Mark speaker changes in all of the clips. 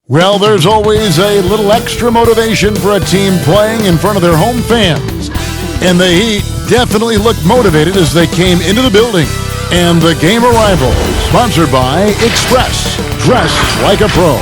Speaker 1: Well, there's always a little extra motivation for a team playing in front of their home fans. And the Heat definitely looked motivated as they came into the building. And the game arrival, sponsored by Express. Dress like a pro.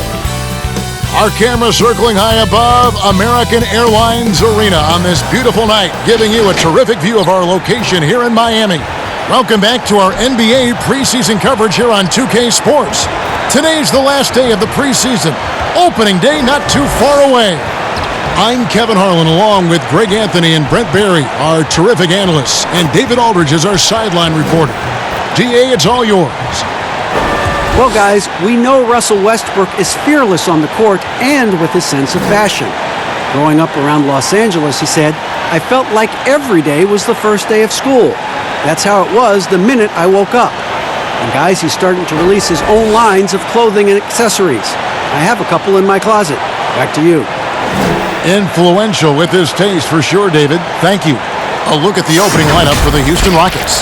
Speaker 1: Our camera circling high above American Airlines Arena on this beautiful night, giving you a terrific view of our location here in Miami. Welcome back to our NBA preseason coverage here on 2K Sports. Today's the last day of the preseason. Opening day not too far away. I'm Kevin Harlan along with Greg Anthony and Brent Barry, our terrific analysts, and David Aldridge is our sideline reporter. DA, it's all yours.
Speaker 2: Well, guys, we know Russell Westbrook is fearless on the court and with a sense of fashion. Growing up around Los Angeles, he said, I felt like every day was the first day of school. That's how it was the minute I woke up. And guys, he's starting to release his own lines of clothing and accessories. I have a couple in my closet. Back to you.
Speaker 1: Influential with his taste for sure, David. Thank you. A look at the opening lineup for the Houston Rockets.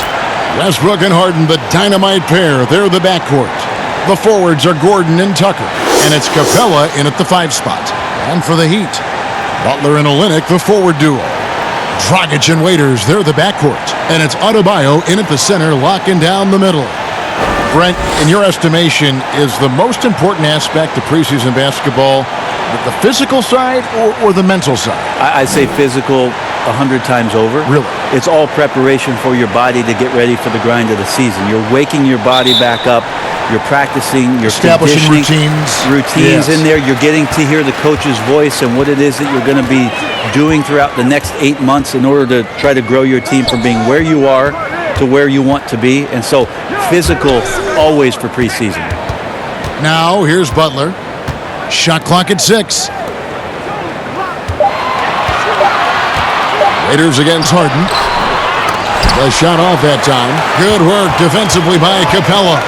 Speaker 1: Westbrook and Harden, the dynamite pair. They're the backcourt. The forwards are Gordon and Tucker. And it's Capella in at the 5 spot. And for the Heat, Butler and Olynyk, the forward duo. Dragic and Waiters, they're the backcourt. And it's Adebayo in at the center, locking down the middle. Brent, in your estimation, is the most important aspect of preseason basketball the physical side or the mental side?
Speaker 3: I'd say physical 100 times over.
Speaker 1: Really?
Speaker 3: It's all preparation for your body to get ready for the grind of the season. You're waking your body back up. You're practicing. You're
Speaker 1: establishing
Speaker 3: routines in there. You're getting to hear the coach's voice and what it is that you're going to be doing throughout the next 8 months in order to try to grow your team from being where you are to where you want to be. And so physical always for preseason.
Speaker 1: Now here's Butler. Shot clock at 6. Raiders against Harden. The shot off that time. Good work defensively by Capella.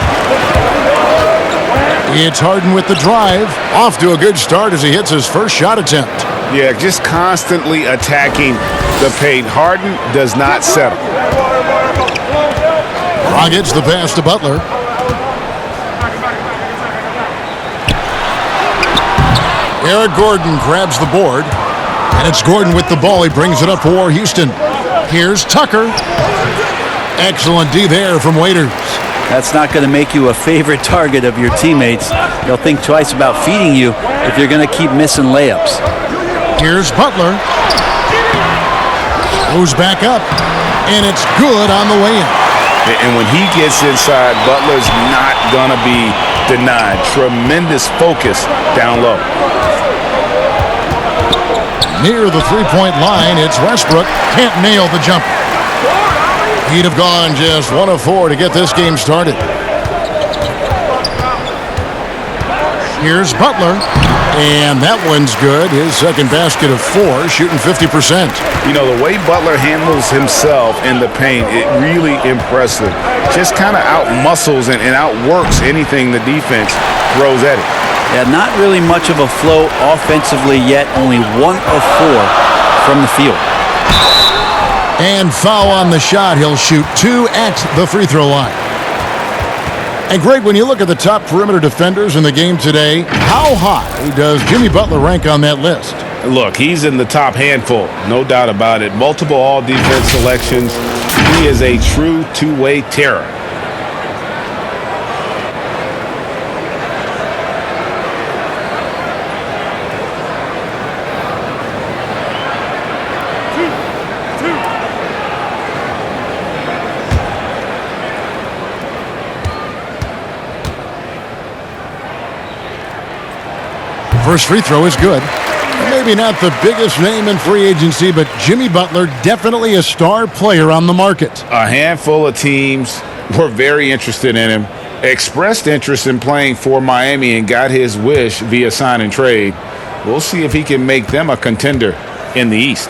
Speaker 1: It's Harden with the drive. Off to a good start as he hits his first shot attempt.
Speaker 4: Yeah, just constantly attacking the paint. Harden does not settle.
Speaker 1: Dragic the pass to Butler. Eric Gordon grabs the board. And it's Gordon with the ball. He brings it up for Houston. Here's Tucker. Excellent D there from Waiters.
Speaker 3: That's not going to make you a favorite target of your teammates. They'll think twice about feeding you if you're going to keep missing layups.
Speaker 1: Here's Butler. Goes back up. And it's good on the way in.
Speaker 4: And when he gets inside, Butler's not going to be denied. Tremendous focus down low.
Speaker 1: Near the three-point line, it's Westbrook. Can't nail the jumper. He'd have gone just 1 of 4 to get this game started. Here's Butler. And that one's good. His second basket of 4, shooting 50%.
Speaker 4: You know, the way Butler handles himself in the paint, it really impressive. Just kind of out-muscles and outworks anything the defense throws at it.
Speaker 3: Yeah, not really much of a flow offensively yet. Only 1 of 4 from the field.
Speaker 1: And foul on the shot. He'll shoot 2 at the free throw line. And Greg, when you look at the top perimeter defenders in the game today, how high does Jimmy Butler rank on that list?
Speaker 4: Look, he's in the top handful, no doubt about it. Multiple all-defense selections. He is a true two-way terror.
Speaker 1: First free throw is good. Maybe not the biggest name in free agency, but Jimmy Butler, definitely a star player on the market.
Speaker 4: A handful of teams were very interested in him, expressed interest in playing for Miami, and got his wish via sign and trade. We'll see if he can make them a contender in the East.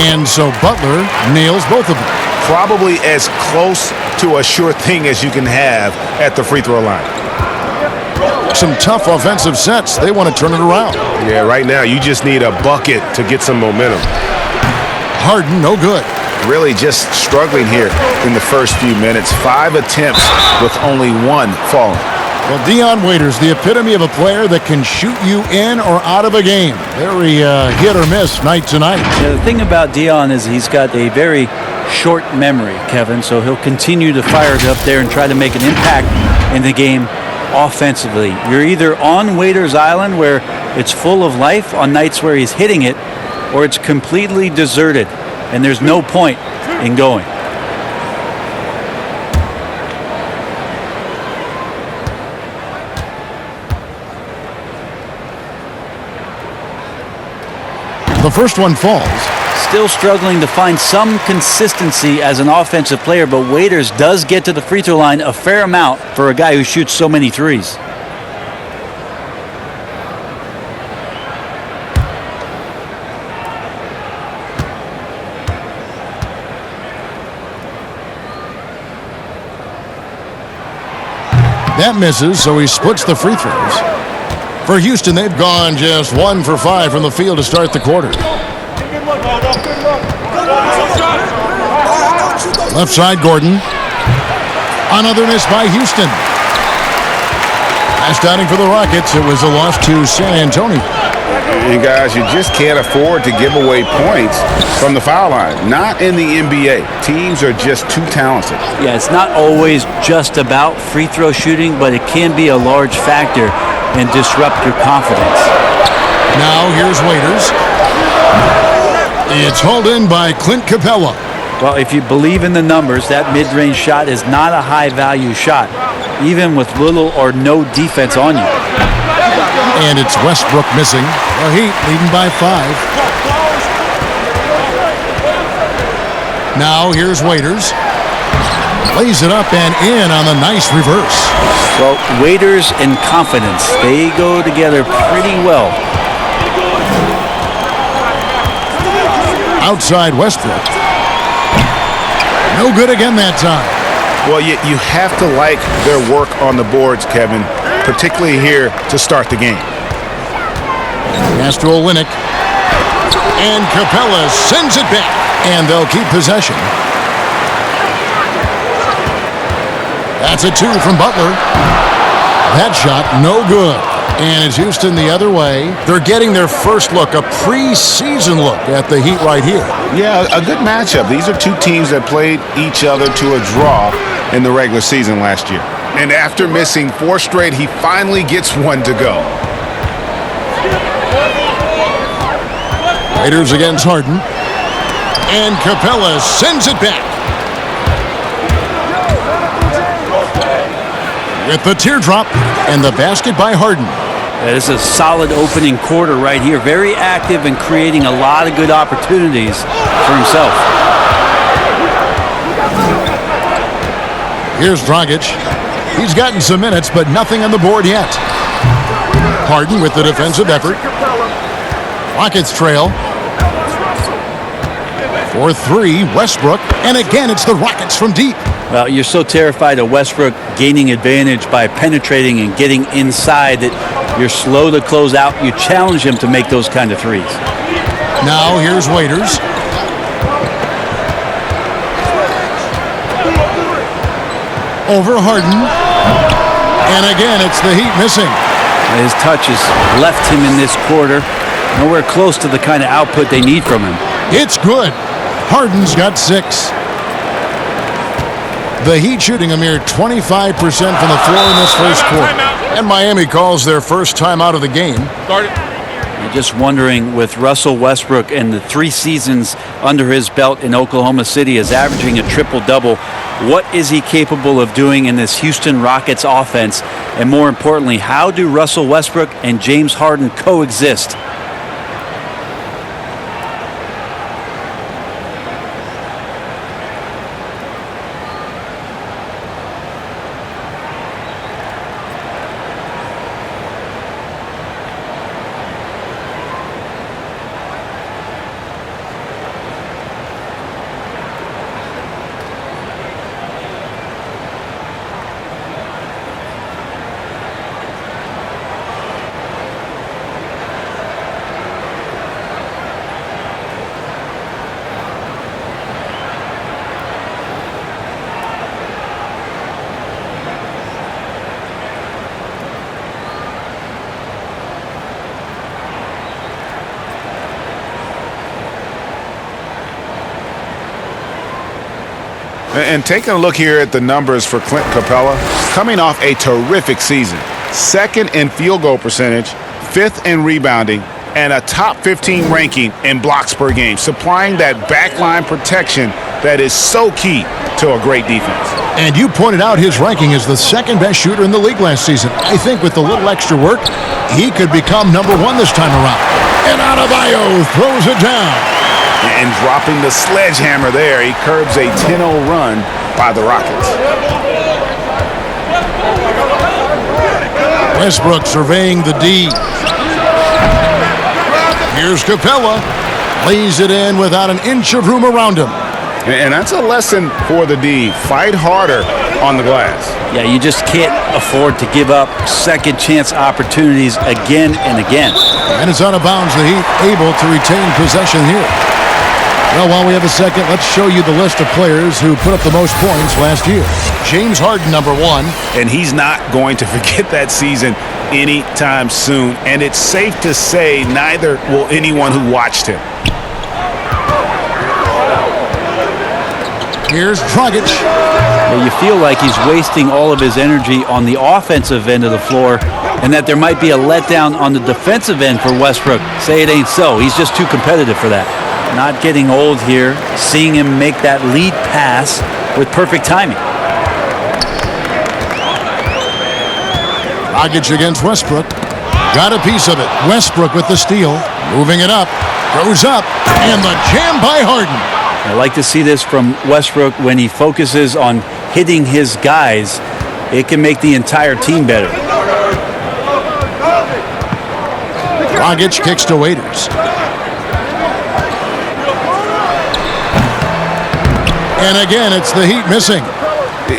Speaker 1: And so Butler nails both of them.
Speaker 4: Probably as close to a sure thing as you can have at the free throw line.
Speaker 1: Some tough offensive sets. They want to turn it around.
Speaker 4: Yeah, right now you just need a bucket to get some momentum.
Speaker 1: Harden, no good.
Speaker 4: Really just struggling here in the first few minutes. 5 attempts with only 1 falling.
Speaker 1: Well, Dion Waiters, the epitome of a player that can shoot you in or out of a game. Very hit or miss night to night.
Speaker 3: Yeah, the thing about Dion is he's got a very short memory, Kevin, so he'll continue to fire it up there and try to make an impact in the game offensively. You're either on Waiters Island where it's full of life on nights where he's hitting it, or it's completely deserted and there's no point in going.
Speaker 1: The first one falls.
Speaker 3: Still struggling to find some consistency as an offensive player, but Waiters does get to the free throw line a fair amount for a guy who shoots so many threes.
Speaker 1: That misses, so he splits the free throws. For Houston, they've gone just 1 for 5 from the field to start the quarter. Left side, Gordon. Another miss by Houston. Last outing for the Rockets, it was a loss to San Antonio.
Speaker 4: And guys, you just can't afford to give away points from the foul line. Not in the NBA. Teams are just too talented.
Speaker 3: Yeah, it's not always just about free throw shooting, but it can be a large factor and disrupt your confidence.
Speaker 1: Now here's Waiters. It's hauled in by Clint Capella.
Speaker 3: Well, if you believe in the numbers, that mid-range shot is not a high-value shot, even with little or no defense on you.
Speaker 1: And it's Westbrook missing. The Heat leading by 5. Now here's Waiters. Lays it up and in on the nice reverse.
Speaker 3: Well, Waiters and confidence, they go together pretty well.
Speaker 1: Outside Westbrook. No good again that time.
Speaker 4: Well, you have to like their work on the boards, Kevin, particularly here to start the game.
Speaker 1: Pass to Olynyk. And Capella sends it back. And they'll keep possession. That's a 2 from Butler. That shot, no good. And it's Houston the other way. They're getting their first look, a preseason look at the Heat right here.
Speaker 4: Yeah, a good matchup. These are two teams that played each other to a draw in the regular season last year. And after missing 4 straight, he finally gets one to go.
Speaker 1: Raiders against Harden. And Capella sends it back. With the teardrop and the basket by Harden.
Speaker 3: This is a solid opening quarter right here. Very active and creating a lot of good opportunities for himself.
Speaker 1: Here's Dragic. He's gotten some minutes, but nothing on the board yet. Harden with the defensive effort. Rockets trail. For 3, Westbrook. And again, it's the Rockets from deep.
Speaker 3: Well, you're so terrified of Westbrook gaining advantage by penetrating and getting inside that you're slow to close out. You challenge him to make those kind of threes.
Speaker 1: Now here's Waiters. Over Harden. And again, it's the Heat missing.
Speaker 3: His touch has left him in this quarter. Nowhere close to the kind of output they need from him.
Speaker 1: It's good. Harden's got 6. The Heat shooting a mere 25% from the floor in this first quarter. And Miami calls their first time out of the game.
Speaker 3: You're just wondering, with Russell Westbrook and the 3 seasons under his belt in Oklahoma City as averaging a triple-double, what is he capable of doing in this Houston Rockets offense? And more importantly, how do Russell Westbrook and James Harden coexist?
Speaker 4: And taking a look here at the numbers for Clint Capella, coming off a terrific season. 2nd in field goal percentage, 5th in rebounding, and a top 15 ranking in blocks per game, supplying that backline protection that is so key to a great defense.
Speaker 1: And you pointed out his ranking as the 2nd best shooter in the league last season. I think with a little extra work, he could become number 1 this time around. And Adebayo throws it down.
Speaker 4: And dropping the sledgehammer there, he curbs a 10-0 run by the Rockets.
Speaker 1: Westbrook surveying the D. Here's Capella. Lays it in without an inch of room around him.
Speaker 4: And that's a lesson for the D. Fight harder on the glass.
Speaker 3: Yeah, you just can't afford to give up second chance opportunities again and again.
Speaker 1: And it's out of bounds. The Heat able to retain possession here. Well, while we have a second, let's show you the list of players who put up the most points last year. James Harden, number 1.
Speaker 4: And he's not going to forget that season anytime soon. And it's safe to say neither will anyone who watched him.
Speaker 1: Here's Dragic.
Speaker 3: Well, you feel like he's wasting all of his energy on the offensive end of the floor and that there might be a letdown on the defensive end for Westbrook. Say it ain't so. He's just too competitive for that. Not getting old here, seeing him make that lead pass with perfect timing.
Speaker 1: Dragic against Westbrook. Got a piece of it. Westbrook with the steal. Moving it up. Goes up. And the jam by Harden.
Speaker 3: I like to see this from Westbrook when he focuses on hitting his guys. It can make the entire team better.
Speaker 1: Dragic kicks to Waiters. And again, it's the Heat missing.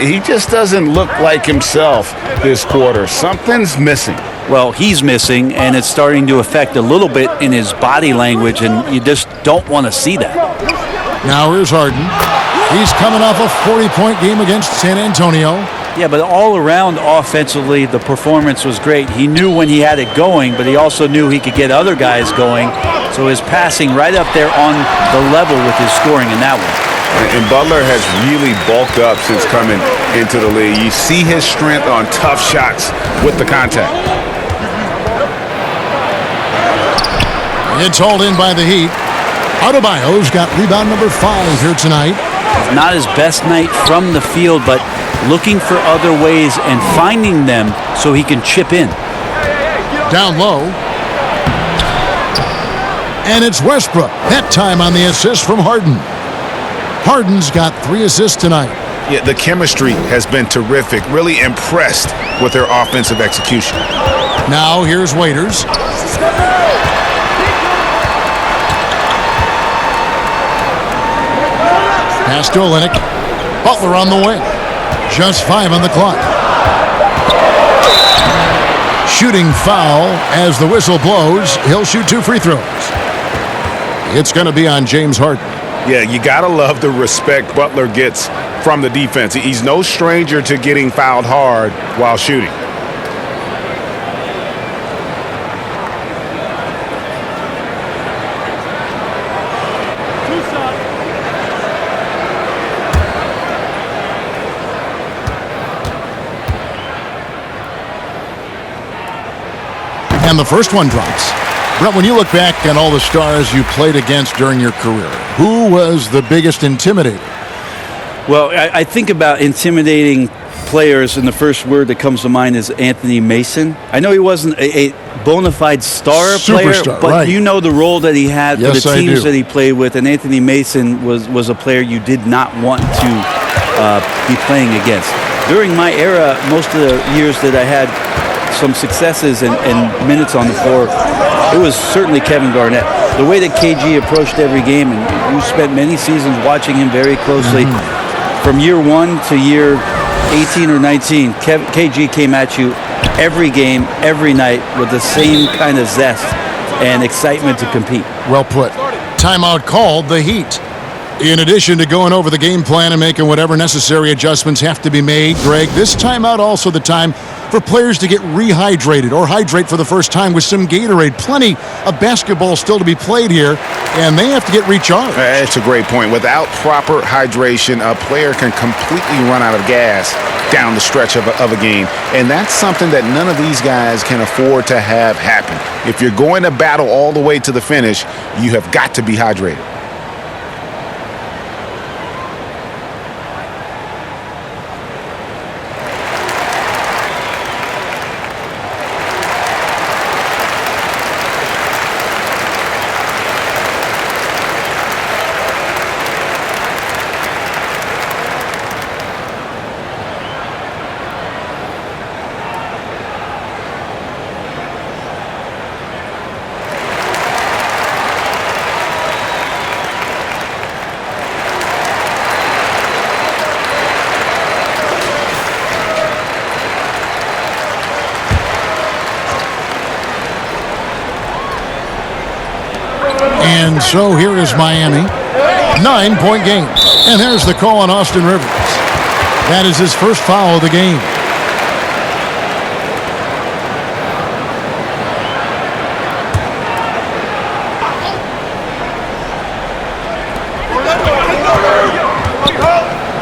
Speaker 4: He just doesn't look like himself this quarter. Something's missing.
Speaker 3: Well, he's missing, and it's starting to affect a little bit in his body language, and you just don't want to see that.
Speaker 1: Now here's Harden. He's coming off a 40-point game against San Antonio.
Speaker 3: Yeah, but all around offensively, the performance was great. He knew when he had it going, but he also knew he could get other guys going. So his passing right up there on the level with his scoring in that one.
Speaker 4: And Butler has really bulked up since coming into the league. You see his strength on tough shots with the contact.
Speaker 1: It's hauled in by the Heat. Adebayo's got rebound number 5 here tonight.
Speaker 3: Not his best night from the field, but looking for other ways and finding them so he can chip in.
Speaker 1: Down low. And it's Westbrook. That time on the assist from Harden. Harden's got 3 assists tonight.
Speaker 4: Yeah, the chemistry has been terrific. Really impressed with their offensive execution.
Speaker 1: Now here's Waiters. Pass to Olynyk. Butler on the wing. Just 5 on the clock. Shooting foul as the whistle blows. He'll shoot 2 free throws. It's going to be on James Harden.
Speaker 4: Yeah, you got to love the respect Butler gets from the defense. He's no stranger to getting fouled hard while shooting.
Speaker 1: And the first one drops. Brett, when you look back on all the stars you played against during your career, who was the biggest intimidator?
Speaker 3: Well, I think about intimidating players, and the first word that comes to mind is Anthony Mason. I know he wasn't a bona fide star player,
Speaker 1: Superstar,
Speaker 3: but
Speaker 1: right.
Speaker 3: You know the role that he had
Speaker 1: Yes,
Speaker 3: for the
Speaker 1: I
Speaker 3: teams
Speaker 1: do.
Speaker 3: that he played with, and Anthony Mason was a player you did not want to be playing against. During my era, most of the years that I had some successes and minutes on the floor, it was certainly Kevin Garnett. The way that KG approached every game, and you spent many seasons watching him very closely, from year 1 to year 18 or 19, KG came at you every game, every night with the same kind of zest and excitement to compete.
Speaker 1: Well put. Timeout called, the Heat. In addition to going over the game plan and making whatever necessary adjustments have to be made, Greg, this timeout also the time for players to get rehydrated or hydrate for the first time with some Gatorade. Plenty of basketball still to be played here, and they have to get recharged.
Speaker 4: That's a great point. Without proper hydration, a player can completely run out of gas down the stretch of a game. And that's something that none of these guys can afford to have happen. If you're going to battle all the way to the finish, you have got to be hydrated.
Speaker 1: And so here is Miami. 9-point game. And there's the call on Austin Rivers. That is his first foul of the game.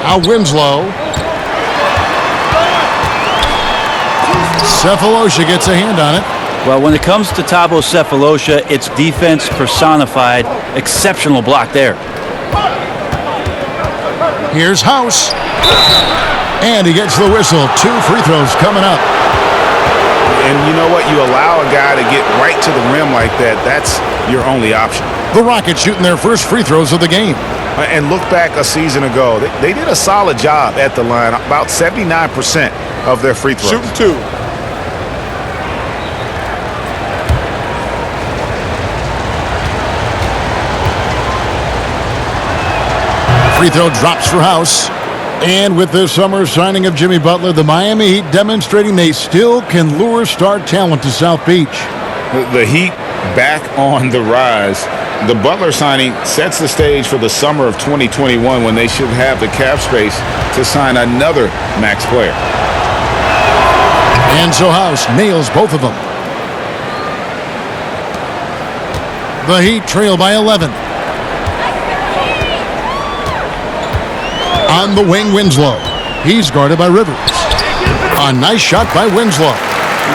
Speaker 1: Now Winslow. Cephalosha gets a hand on it.
Speaker 3: Well, when it comes to Thabo Cephalosha, it's defense personified. Exceptional block there.
Speaker 1: Here's House. And he gets the whistle. 2 free throws coming up.
Speaker 4: And you know what? You allow a guy to get right to the rim like that. That's your only option.
Speaker 1: The Rockets shooting their first free throws of the game.
Speaker 4: And look back a season ago. They did a solid job at the line. About 79% of their free throws.
Speaker 5: Shooting 2.
Speaker 1: Free throw drops for House. And with the summer signing of Jimmy Butler, the Miami Heat demonstrating they still can lure star talent to South Beach.
Speaker 4: The Heat back on the rise. The Butler signing sets the stage for the summer of 2021 when they should have the cap space to sign another max player.
Speaker 1: And so House nails both of them. The Heat trail by 11. On the wing, Winslow. He's guarded by Rivers. A nice shot by Winslow.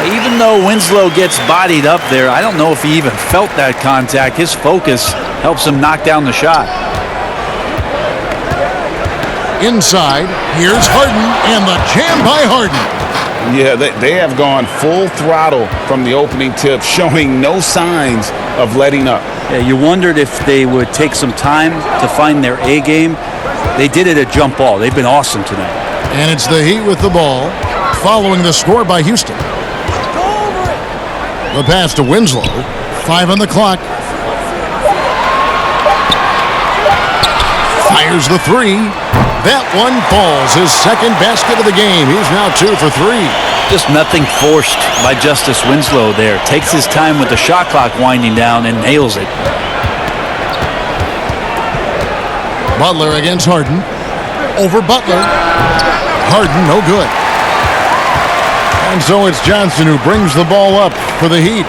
Speaker 3: Even though Winslow gets bodied up there, I don't know if he even felt that contact. His focus helps him knock down the shot.
Speaker 1: Inside, here's Harden, and the jam by Harden.
Speaker 4: Yeah, they have gone full throttle from the opening tip, showing no signs of letting up.
Speaker 3: Yeah, you wondered if they would take some time to find their A game. They did it at jump ball. They've been awesome tonight.
Speaker 1: And it's the Heat with the ball, following the score by Houston. The pass to Winslow. 5 on the clock. Fires the 3. That one falls. His second basket of the game. He's now 2 for 3.
Speaker 3: Just nothing forced by Justice Winslow there. Takes his time with the shot clock winding down and nails it.
Speaker 1: Butler against Harden. Over Butler. Harden, no good. And so it's Johnson who brings the ball up for the Heat,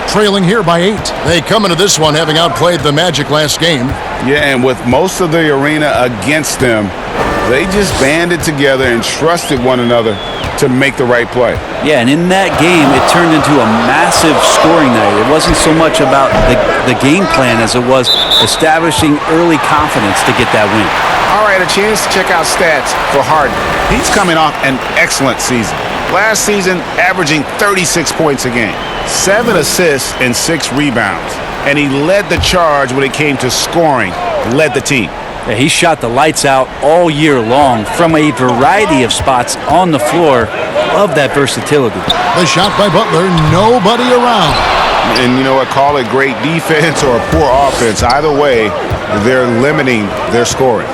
Speaker 1: trailing here by 8. They come into this one having outplayed the Magic last game.
Speaker 4: Yeah, and with most of the arena against them, they just banded together and trusted one another to make the right play.
Speaker 3: Yeah, and in that game, it turned into a massive scoring night. It wasn't so much about the game plan as it was establishing early confidence to get that win.
Speaker 4: All right, a chance to check out stats for Harden. He's coming off an excellent season. Last season, averaging 36 points a game, 7 assists and 6 rebounds. And he led the charge when it came to scoring, led the team.
Speaker 3: Yeah, he shot the lights out all year long from a variety of spots on the floor. Love that versatility.
Speaker 1: The shot by Butler, nobody around.
Speaker 4: And you know what, call it great defense or poor offense. Either way, they're limiting their scoring.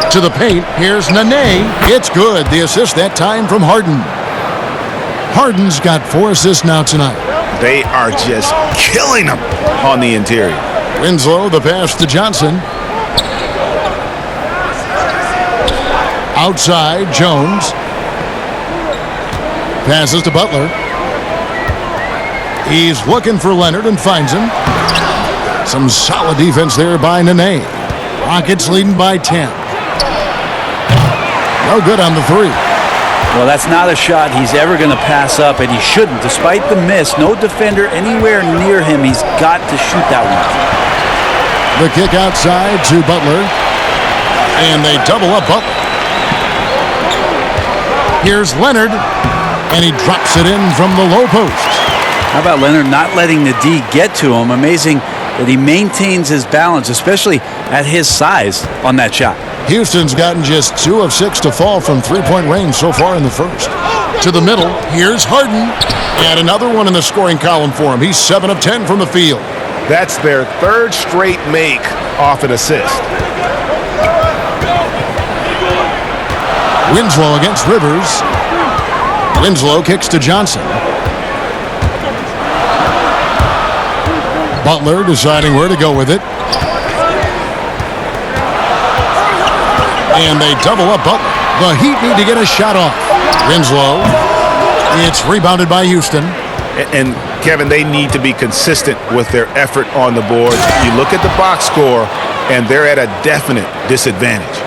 Speaker 1: To the paint, here's Nene. It's good. The assist that time from Harden. Harden's got 4 assists now tonight.
Speaker 4: They are just killing them on the interior.
Speaker 1: Winslow, the pass to Johnson. Outside, Jones. Passes to Butler. He's looking for Leonard and finds him. Some solid defense there by Nene. Rockets leading by 10. No good on the three.
Speaker 3: Well, that's not a shot he's ever going to pass up, and he shouldn't. Despite the miss, no defender anywhere near him. He's got to shoot that one.
Speaker 1: The kick outside to Butler. And they double up Butler. Here's Leonard. And he drops it in from the low post.
Speaker 3: How about Leonard not letting the D get to him? Amazing that he maintains his balance, especially at his size on that shot.
Speaker 1: Houston's gotten just 2 of 6 to fall from three-point range so far in the first. To the middle, here's Harden. And another one in the scoring column for him. He's 7 of 10 from the field.
Speaker 5: That's their third straight make off an assist.
Speaker 1: Winslow against Rivers. Winslow kicks to Johnson. Butler deciding where to go with it. And they double up Butler. The Heat need to get a shot off. Winslow. It's rebounded by Houston.
Speaker 5: And Kevin, they need to be consistent with their effort on the board. You look at the box score, and they're at a definite disadvantage.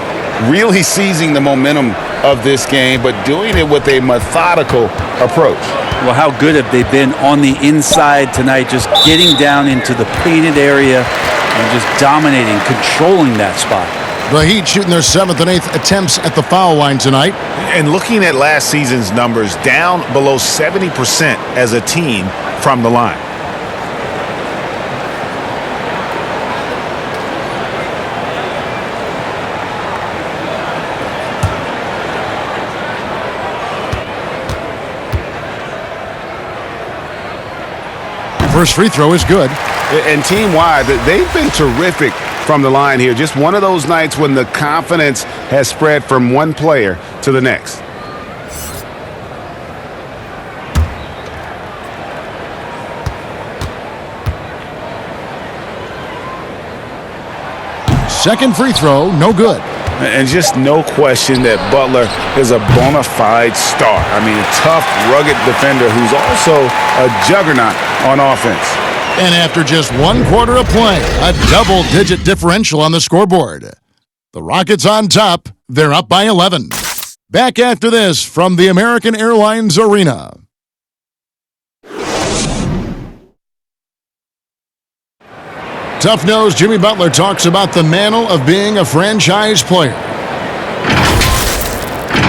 Speaker 4: Really seizing the momentum of this game, but doing it with a methodical approach.
Speaker 3: Well, how good have they been on the inside tonight, just getting down into the painted area and just dominating, controlling that spot.
Speaker 1: The Heat shooting their 7th and 8th attempts at the foul line tonight.
Speaker 5: And looking at last season's numbers, down below 70% as a team from the line.
Speaker 1: First free throw is good.
Speaker 4: And team-wide, they've been terrific from the line here. Just one of those nights when the confidence has spread from one player to the next.
Speaker 1: Second free throw, no good.
Speaker 4: And just no question that Butler is a bona fide star. I mean, a tough, rugged defender who's also a juggernaut on offense.
Speaker 1: And after just 1 quarter of play, a double-digit differential on the scoreboard. The Rockets on top. They're up by 11. Back after this from the American Airlines Arena. Tough-nosed Jimmy Butler talks about the mantle of being a franchise player.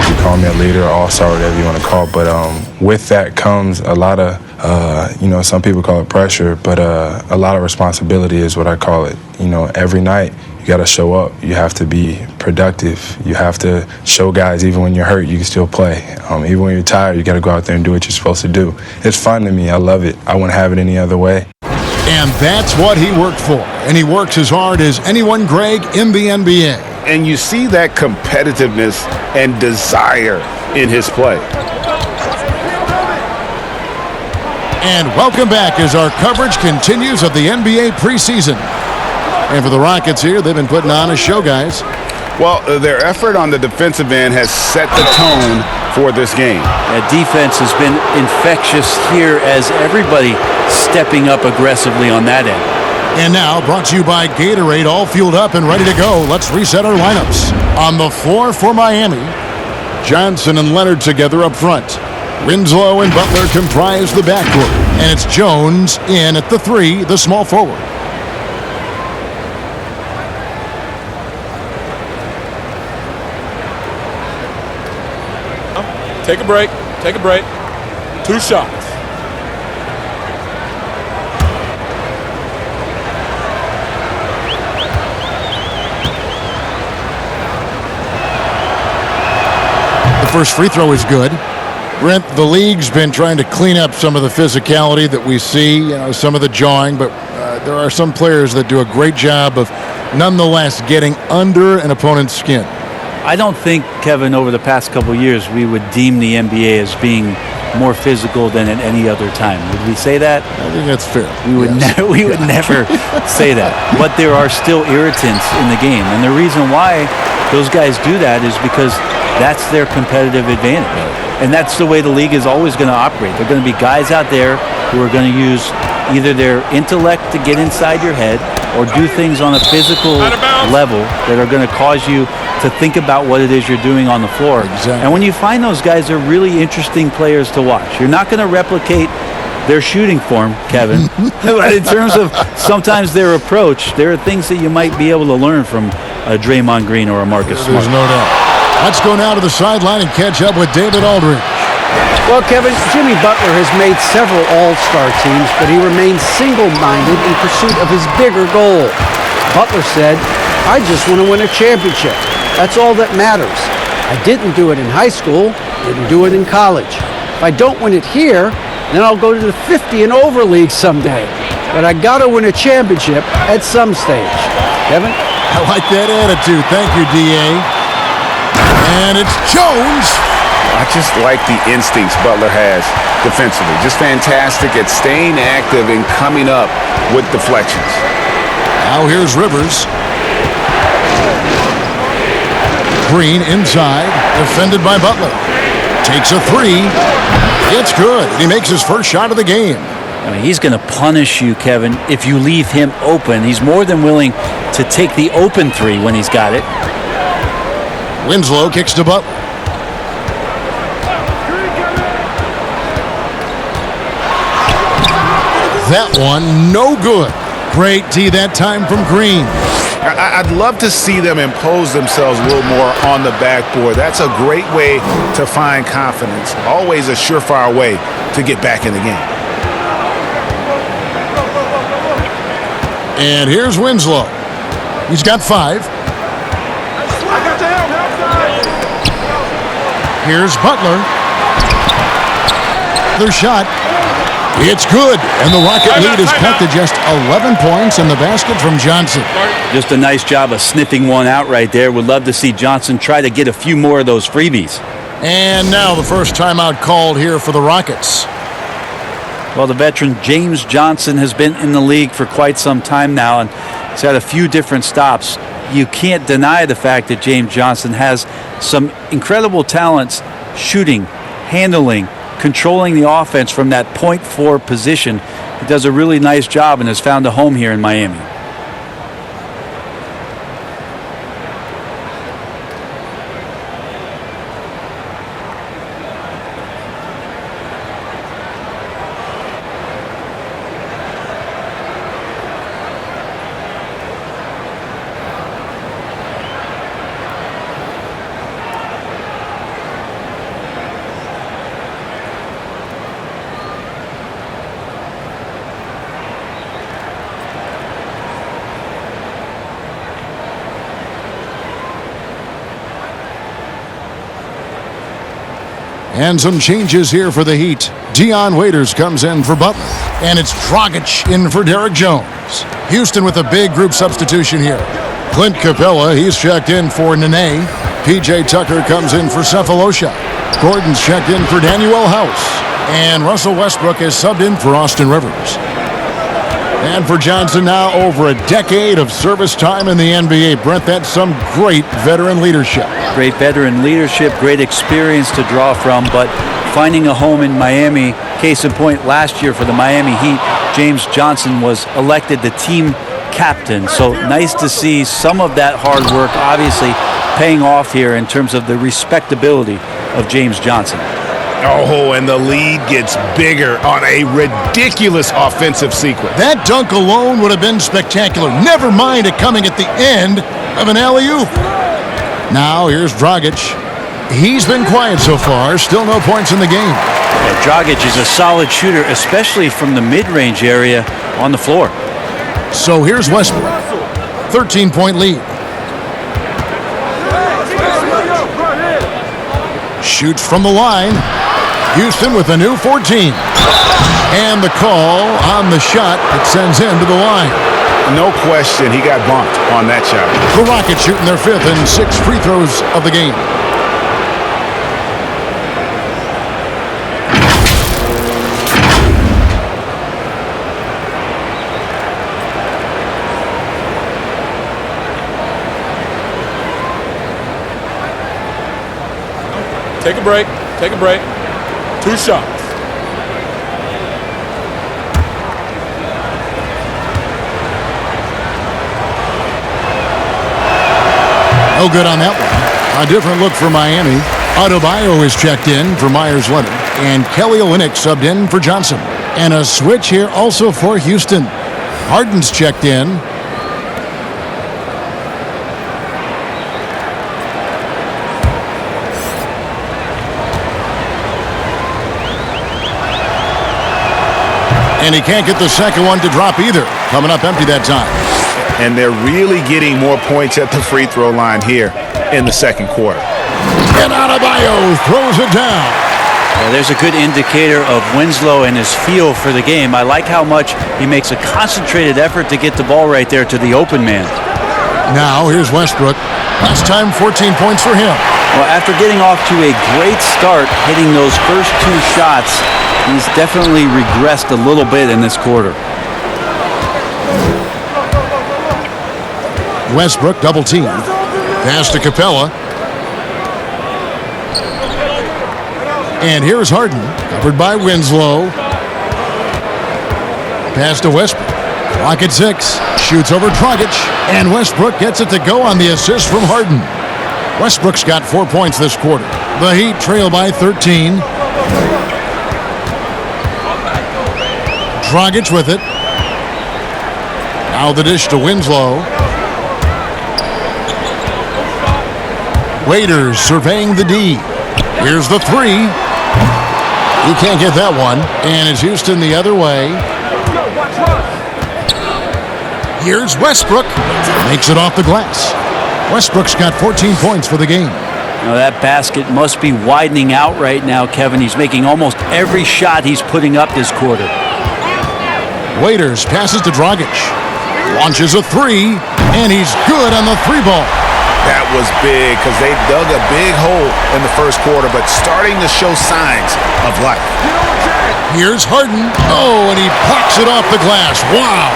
Speaker 6: You call me a leader, all-star, whatever you want to call it, but with that comes a lot of, some people call it pressure, but a lot of responsibility is what I call it. Every night you got to show up. You have to be productive. You have to show guys even when you're hurt, you can still play. Even when you're tired, you got to go out there and do what you're supposed to do. It's fun to me. I love it. I wouldn't have it any other way.
Speaker 1: And that's what he worked for. And he works as hard as anyone, Greg, in the NBA.
Speaker 4: And you see that competitiveness and desire in his play.
Speaker 1: And welcome back as our coverage continues of the NBA preseason. And for the Rockets here, they've been putting on a show, guys.
Speaker 4: Well, their effort on the defensive end has set the tone for this game.
Speaker 3: That defense has been infectious here as everybody stepping up aggressively on that end.
Speaker 1: And now, brought to you by Gatorade, all fueled up and ready to go. Let's reset our lineups. On the floor for Miami, Johnson and Leonard together up front. Winslow and Butler comprise the backcourt. And it's Jones in at the 3, the small forward.
Speaker 7: Take a break. Take a break. 2 shots.
Speaker 1: The first free throw is good. Brent, the league's been trying to clean up some of the physicality that we see, some of the jawing, but there are some players that do a great job of nonetheless getting under an opponent's skin.
Speaker 3: I don't think, Kevin, over the past couple of years, we would deem the NBA as being more physical than at any other time. Would we say that?
Speaker 1: I think that's fair.
Speaker 3: We would never say that. But there are still irritants in the game. And the reason why those guys do that is because that's their competitive advantage. And that's the way the league is always going to operate. There are going to be guys out there who are going to use either their intellect to get inside your head or do things on a physical level that are going to cause you to think about what it is you're doing on the floor.
Speaker 1: Exactly.
Speaker 3: And when you find those guys, they're really interesting players to watch. You're not going to replicate their shooting form, Kevin. But in terms of sometimes their approach, there are things that you might be able to learn from a Draymond Green or a Marcus Smart.
Speaker 1: There's no doubt. Let's go now to the sideline and catch up with David Aldridge.
Speaker 2: Well, Kevin, Jimmy Butler has made several all-star teams, but he remains single-minded in pursuit of his bigger goal. Butler said, "I just want to win a championship. That's all that matters. I didn't do it in high school, didn't do it in college. If I don't win it here, then I'll go to the 50 and over league someday. But I got to win a championship at some stage." Kevin?
Speaker 1: I like that attitude. Thank you, D.A. And it's Jones.
Speaker 4: I just like the instincts Butler has defensively. Just fantastic at staying active and coming up with deflections.
Speaker 1: Now here's Rivers. Green inside, defended by Butler. Takes a three. It's good. He makes his first shot of the game.
Speaker 3: I mean, he's going to punish you, Kevin, if you leave him open. He's more than willing to take the open three when he's got it.
Speaker 1: Winslow kicks to Butler. That one, no good. Great D that time from Green.
Speaker 5: I'd love to see them impose themselves a little more on the backboard. That's a great way to find confidence. Always a surefire way to get back in the game.
Speaker 1: And here's Winslow. He's got 5. Here's Butler. Their shot. It's good. And the Rocket lead is cut to just 11 points in the basket from Johnson.
Speaker 3: Just a nice job of sniffing one out right there. Would love to see Johnson try to get a few more of those freebies.
Speaker 1: And now the first timeout called here for the Rockets.
Speaker 3: Well, the veteran James Johnson has been in the league for quite some time now, and he's had a few different stops. You can't deny the fact that James Johnson has some incredible talents shooting, handling, controlling the offense from that point forward position. He does a really nice job and has found a home here in Miami.
Speaker 1: And some changes here for the Heat. Dion Waiters comes in for Butler. And it's Dragic in for Derek Jones. Houston with a big group substitution here. Clint Capella, he's checked in for Nene. P.J. Tucker comes in for Cephalosha. Gordon's checked in for Danuel House. And Russell Westbrook is subbed in for Austin Rivers. And for Johnson now, over a decade of service time in the NBA. Brent, that's some great veteran leadership.
Speaker 3: Great veteran leadership, great experience to draw from, but finding a home in Miami, case in point, last year for the Miami Heat, James Johnson was elected the team captain. So nice to see some of that hard work obviously paying off here in terms of the respectability of James Johnson.
Speaker 5: Oh, and the lead gets bigger on a ridiculous offensive sequence.
Speaker 1: That dunk alone would have been spectacular. Never mind it coming at the end of an alley-oop. Now here's Dragic. He's been quiet so far. Still no points in the game.
Speaker 3: Yeah, Dragic is a solid shooter, especially from the mid-range area on the floor.
Speaker 1: So here's Westbrook. 13-point lead. Shoots from the line. Houston with a new 14. And the call on the shot that sends him to the line.
Speaker 5: No question, he got bumped on that shot.
Speaker 1: The Rockets shooting their 5th and 6th free throws of the game.
Speaker 7: Take a break. Take a break. 2 shots.
Speaker 1: No good on that one. A different look for Miami. Adebayo is checked in for Myers-Leonard, and Kelly Olynyk subbed in for Johnson. And a switch here also for Houston. Harden's checked in. And he can't get the second one to drop either. Coming up empty that time.
Speaker 5: And they're really getting more points at the free throw line here in the second quarter.
Speaker 1: And Adebayo throws it down.
Speaker 3: Yeah, there's a good indicator of Winslow and his feel for the game. I like how much he makes a concentrated effort to get the ball right there to the open man.
Speaker 1: Now here's Westbrook. Last time 14 points for him.
Speaker 3: Well, after getting off to a great start, hitting those first 2 shots, he's definitely regressed a little bit in this quarter.
Speaker 1: Westbrook double team. Pass to Capella. And here's Harden, covered by Winslow. Pass to Westbrook. Clock at 6. Shoots over Dragic. And Westbrook gets it to go on the assist from Harden. Westbrook's got 4 points this quarter. The Heat trail by 13. Dragic with it. Now the dish to Winslow. Waiters surveying the D. Here's the 3. He can't get that one. And it's Houston the other way. Here's Westbrook. Makes it off the glass. Westbrook's got 14 points for the game.
Speaker 3: Now that basket must be widening out right now, Kevin. He's making almost every shot he's putting up this quarter.
Speaker 1: Waiters passes to Dragic. Launches a 3. And he's good on the 3-ball.
Speaker 5: That was big because they dug a big hole in the first quarter, but starting to show signs of life.
Speaker 1: Here's Harden. Oh, and he blocks it off the glass. Wow.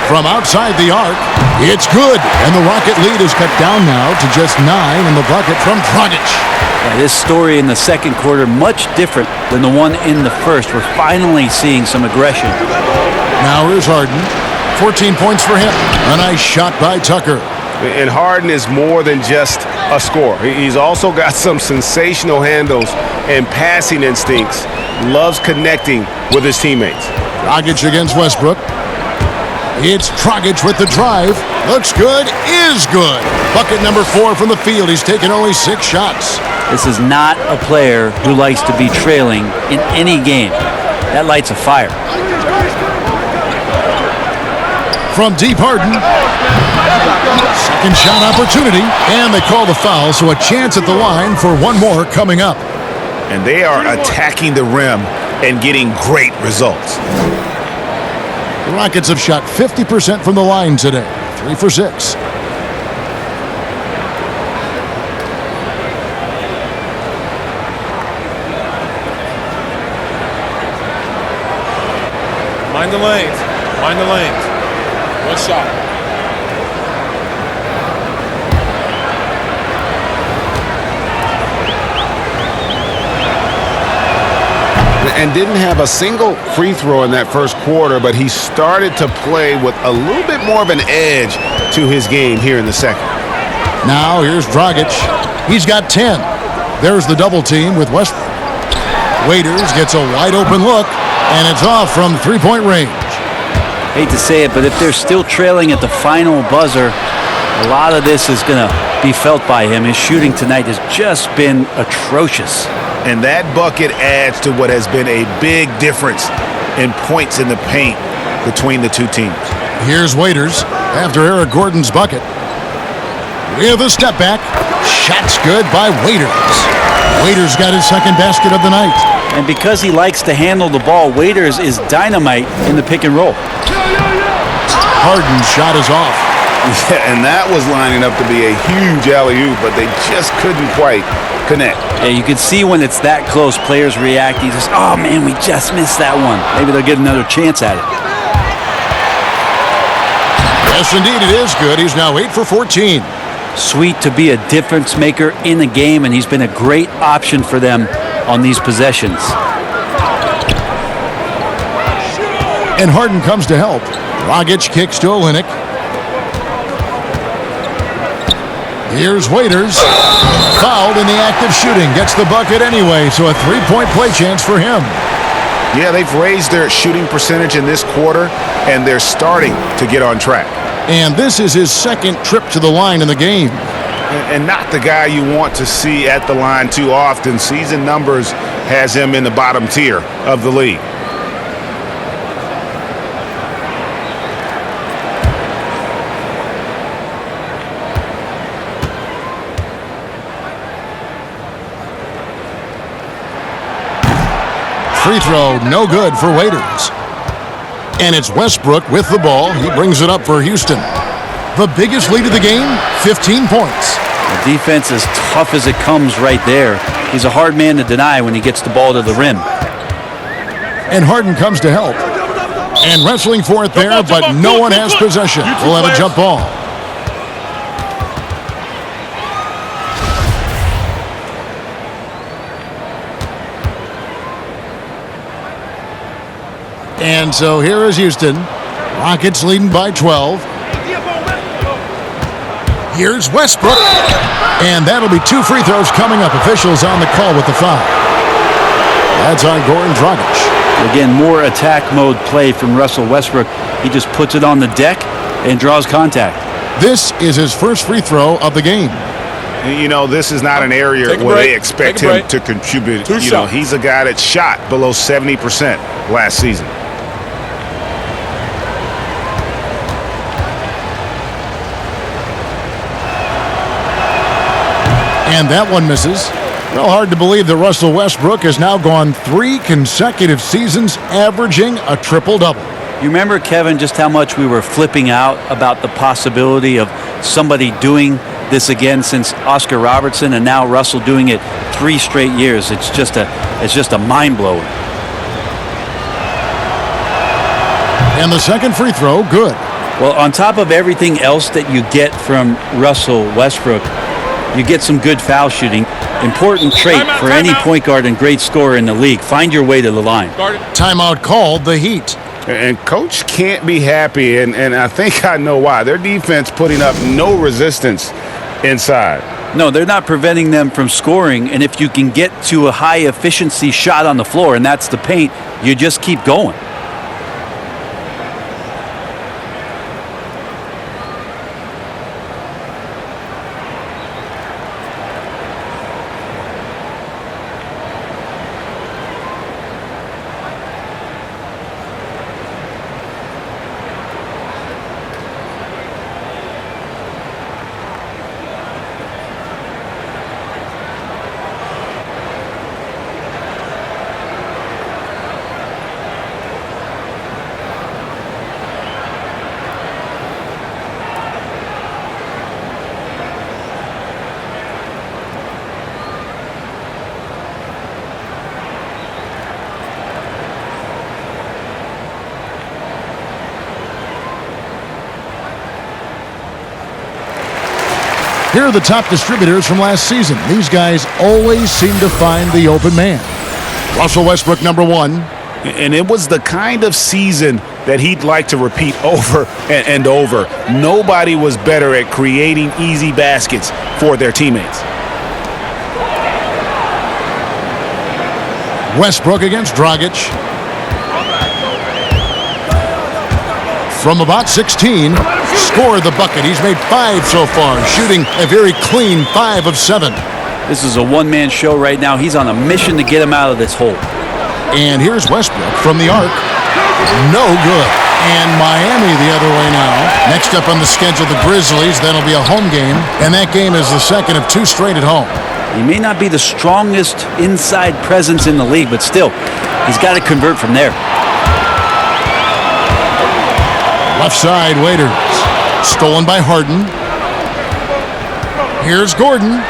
Speaker 1: From outside the arc, it's good. And the Rocket lead is cut down now to just 9 in the bucket from Dragic.
Speaker 3: Yeah, this story in the second quarter, much different than the one in the first. We're finally seeing some aggression.
Speaker 1: Now here's Harden. 14 points for him. A nice shot by Tucker.
Speaker 5: And Harden is more than just a scorer. He's also got some sensational handles and passing instincts. Loves connecting with his teammates.
Speaker 1: Dragic against Westbrook. It's Dragic with the drive. Looks good, is good. Bucket number 4 from the field. He's taken only 6 shots.
Speaker 3: This is not a player who likes to be trailing in any game. That lights a fire.
Speaker 1: From deep, Harden. Second shot opportunity. And they call the foul, so a chance at the line for one more coming up.
Speaker 5: And they are attacking the rim and getting great results.
Speaker 1: The Rockets have shot 50% from the line today. 3 for 6.
Speaker 7: Mind the lanes. Mind the lanes. 1 shot.
Speaker 5: And didn't have a single free throw in that first quarter, but he started to play with a little bit more of an edge to his game here in the second.
Speaker 1: Now here's Dragic. He's got 10. There's the double team with Westbrook. Waiters gets a wide open look, and it's off from 3-point range.
Speaker 3: Hate to say it, but if they're still trailing at the final buzzer, a lot of this is going to be felt by him. His shooting tonight has just been atrocious.
Speaker 5: And that bucket adds to what has been a big difference in points in the paint between the two teams.
Speaker 1: Here's Waiters after Eric Gordon's bucket. With a step back. Shot's good by Waiters. Waiters got his second basket of the night.
Speaker 3: And because he likes to handle the ball, Waiters is dynamite in the pick and roll.
Speaker 1: Harden's shot is off.
Speaker 5: Yeah, and that was lining up to be a huge alley-oop, but they just couldn't quite connect.
Speaker 3: Yeah, you can see when it's that close, players react. He just, oh man, we just missed that one. Maybe they'll get another chance at it.
Speaker 1: Yes, indeed, it is good. He's now 8 for 14.
Speaker 3: Sweet to be a difference maker in the game, and he's been a great option for them on these possessions.
Speaker 1: And Harden comes to help. Dragic kicks to Olynyk. Here's Waiters. Fouled in the act of shooting. Gets the bucket anyway, so a three-point play chance for him.
Speaker 5: Yeah, they've raised their shooting percentage in this quarter, and they're starting to get on track.
Speaker 1: And this is his second trip to the line in the game.
Speaker 5: And not the guy you want to see at the line too often. Season numbers has him in the bottom tier of the league.
Speaker 1: Free throw, no good for Waiters. And it's Westbrook with the ball. He brings it up for Houston. The biggest lead of the game, 15 points.
Speaker 3: The defense is tough as it comes right there. He's a hard man to deny when he gets the ball to the rim.
Speaker 1: And Harden comes to help. And wrestling for it there, but no one has possession. We'll have a jump ball. And so here is Houston. Rockets leading by 12. Here's Westbrook. And that'll be 2 free throws coming up. Officials on the call with the foul. That's on Goran Dragic.
Speaker 3: Again, more attack mode play from Russell Westbrook. He just puts it on the deck and draws contact.
Speaker 1: This is his first free throw of the game.
Speaker 5: You know, this is not an area where they expect him to contribute. You know, he's a guy that shot below 70% last season.
Speaker 1: And that one misses. Well, hard to believe that Russell Westbrook has now gone 3 consecutive seasons averaging a triple-double.
Speaker 3: You remember, Kevin, just how much we were flipping out about the possibility of somebody doing this again since Oscar Robertson, and now Russell doing it 3 straight years. It's just a mind-blower.
Speaker 1: And the second free throw, good.
Speaker 3: Well, on top of everything else that you get from Russell Westbrook, you get some good foul shooting. Important trait for any point guard and great scorer in the league. Find your way to the line.
Speaker 1: Timeout called, the Heat.
Speaker 5: And Coach can't be happy, and I think I know why. Their defense putting up no resistance inside.
Speaker 3: No, they're not preventing them from scoring, and if you can get to a high-efficiency shot on the floor, and that's the paint, you just keep going.
Speaker 1: Here are the top distributors from last season. These guys always seem to find the open man. Russell Westbrook, number 1.
Speaker 5: And it was the kind of season that he'd like to repeat over and over. Nobody was better at creating easy baskets for their teammates.
Speaker 1: Westbrook against Dragic. From about 16, scored the bucket. He's made 5 so far, shooting a very clean 5 of 7.
Speaker 3: This is a one-man show right now. He's on a mission to get him out of this hole.
Speaker 1: And here's Westbrook from the arc. No good. And Miami the other way now. Next up on the schedule, the Grizzlies. That'll be a home game. And that game is the second of 2 straight at home.
Speaker 3: He may not be the strongest inside presence in the league, but still, he's got to convert from there.
Speaker 1: Left side, Waiters. Stolen by Harden. Here's Gordon.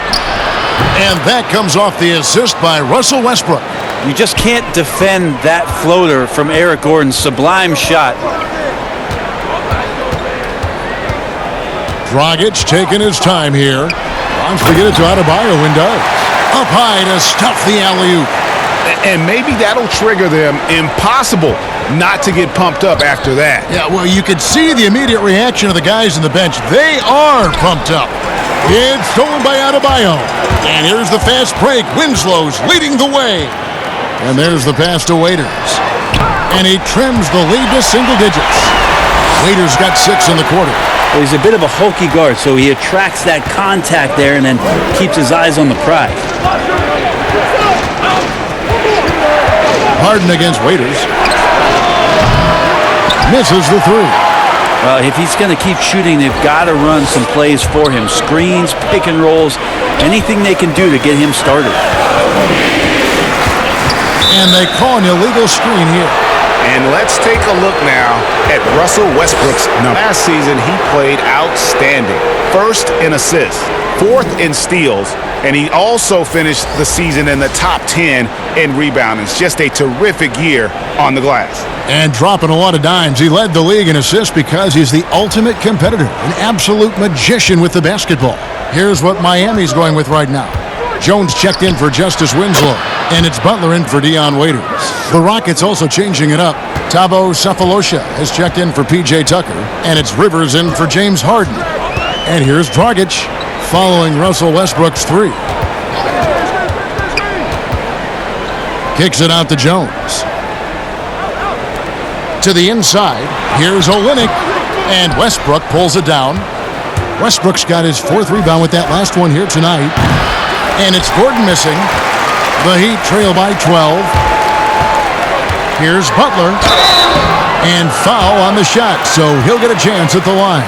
Speaker 1: And that comes off the assist by Russell Westbrook.
Speaker 3: You just can't defend that floater from Eric Gordon. Sublime shot.
Speaker 1: Dragic taking his time here. Wants to get it to Adebayo and does. Up high to stuff the alley-oop.
Speaker 5: And maybe that'll trigger them. Impossible not to get pumped up after that.
Speaker 1: Yeah, well, you could see the immediate reaction of the guys on the bench. They are pumped up. It's stolen by Adebayo. And here's the fast break. Winslow's leading the way. And there's the pass to Waiters. And he trims the lead to single digits. Waiters got 6 in the quarter.
Speaker 3: Well, he's a bit of a hulky guard, so he attracts that contact there and then keeps his eyes on the prize.
Speaker 1: Harden against Waiters. Misses the 3.
Speaker 3: Well, if he's going to keep shooting, they've got to run some plays for him. Screens, pick and rolls, anything they can do to get him started.
Speaker 1: And they call an illegal screen here.
Speaker 5: And let's take a look now at Russell Westbrook's number. Last season, he played outstanding. First in assists, 4th in steals, and he also finished the season in the top 10 in rebounding. It's just a terrific year on the glass.
Speaker 1: And dropping a lot of dimes. He led the league in assists because he's the ultimate competitor, an absolute magician with the basketball. Here's what Miami's going with right now. Jones checked in for Justice Winslow, and it's Butler in for Dion Waiters. The Rockets also changing it up. Thabo Sefolosha has checked in for P.J. Tucker, and it's Rivers in for James Harden. And here's Dragic following Russell Westbrook's 3. Kicks it out to Jones. To the inside, here's Olynyk, and Westbrook pulls it down. Westbrook's got his 4th rebound with that last one here tonight. And it's Gordon missing. The Heat trail by 12. Here's Butler. And foul on the shot, so he'll get a chance at the line.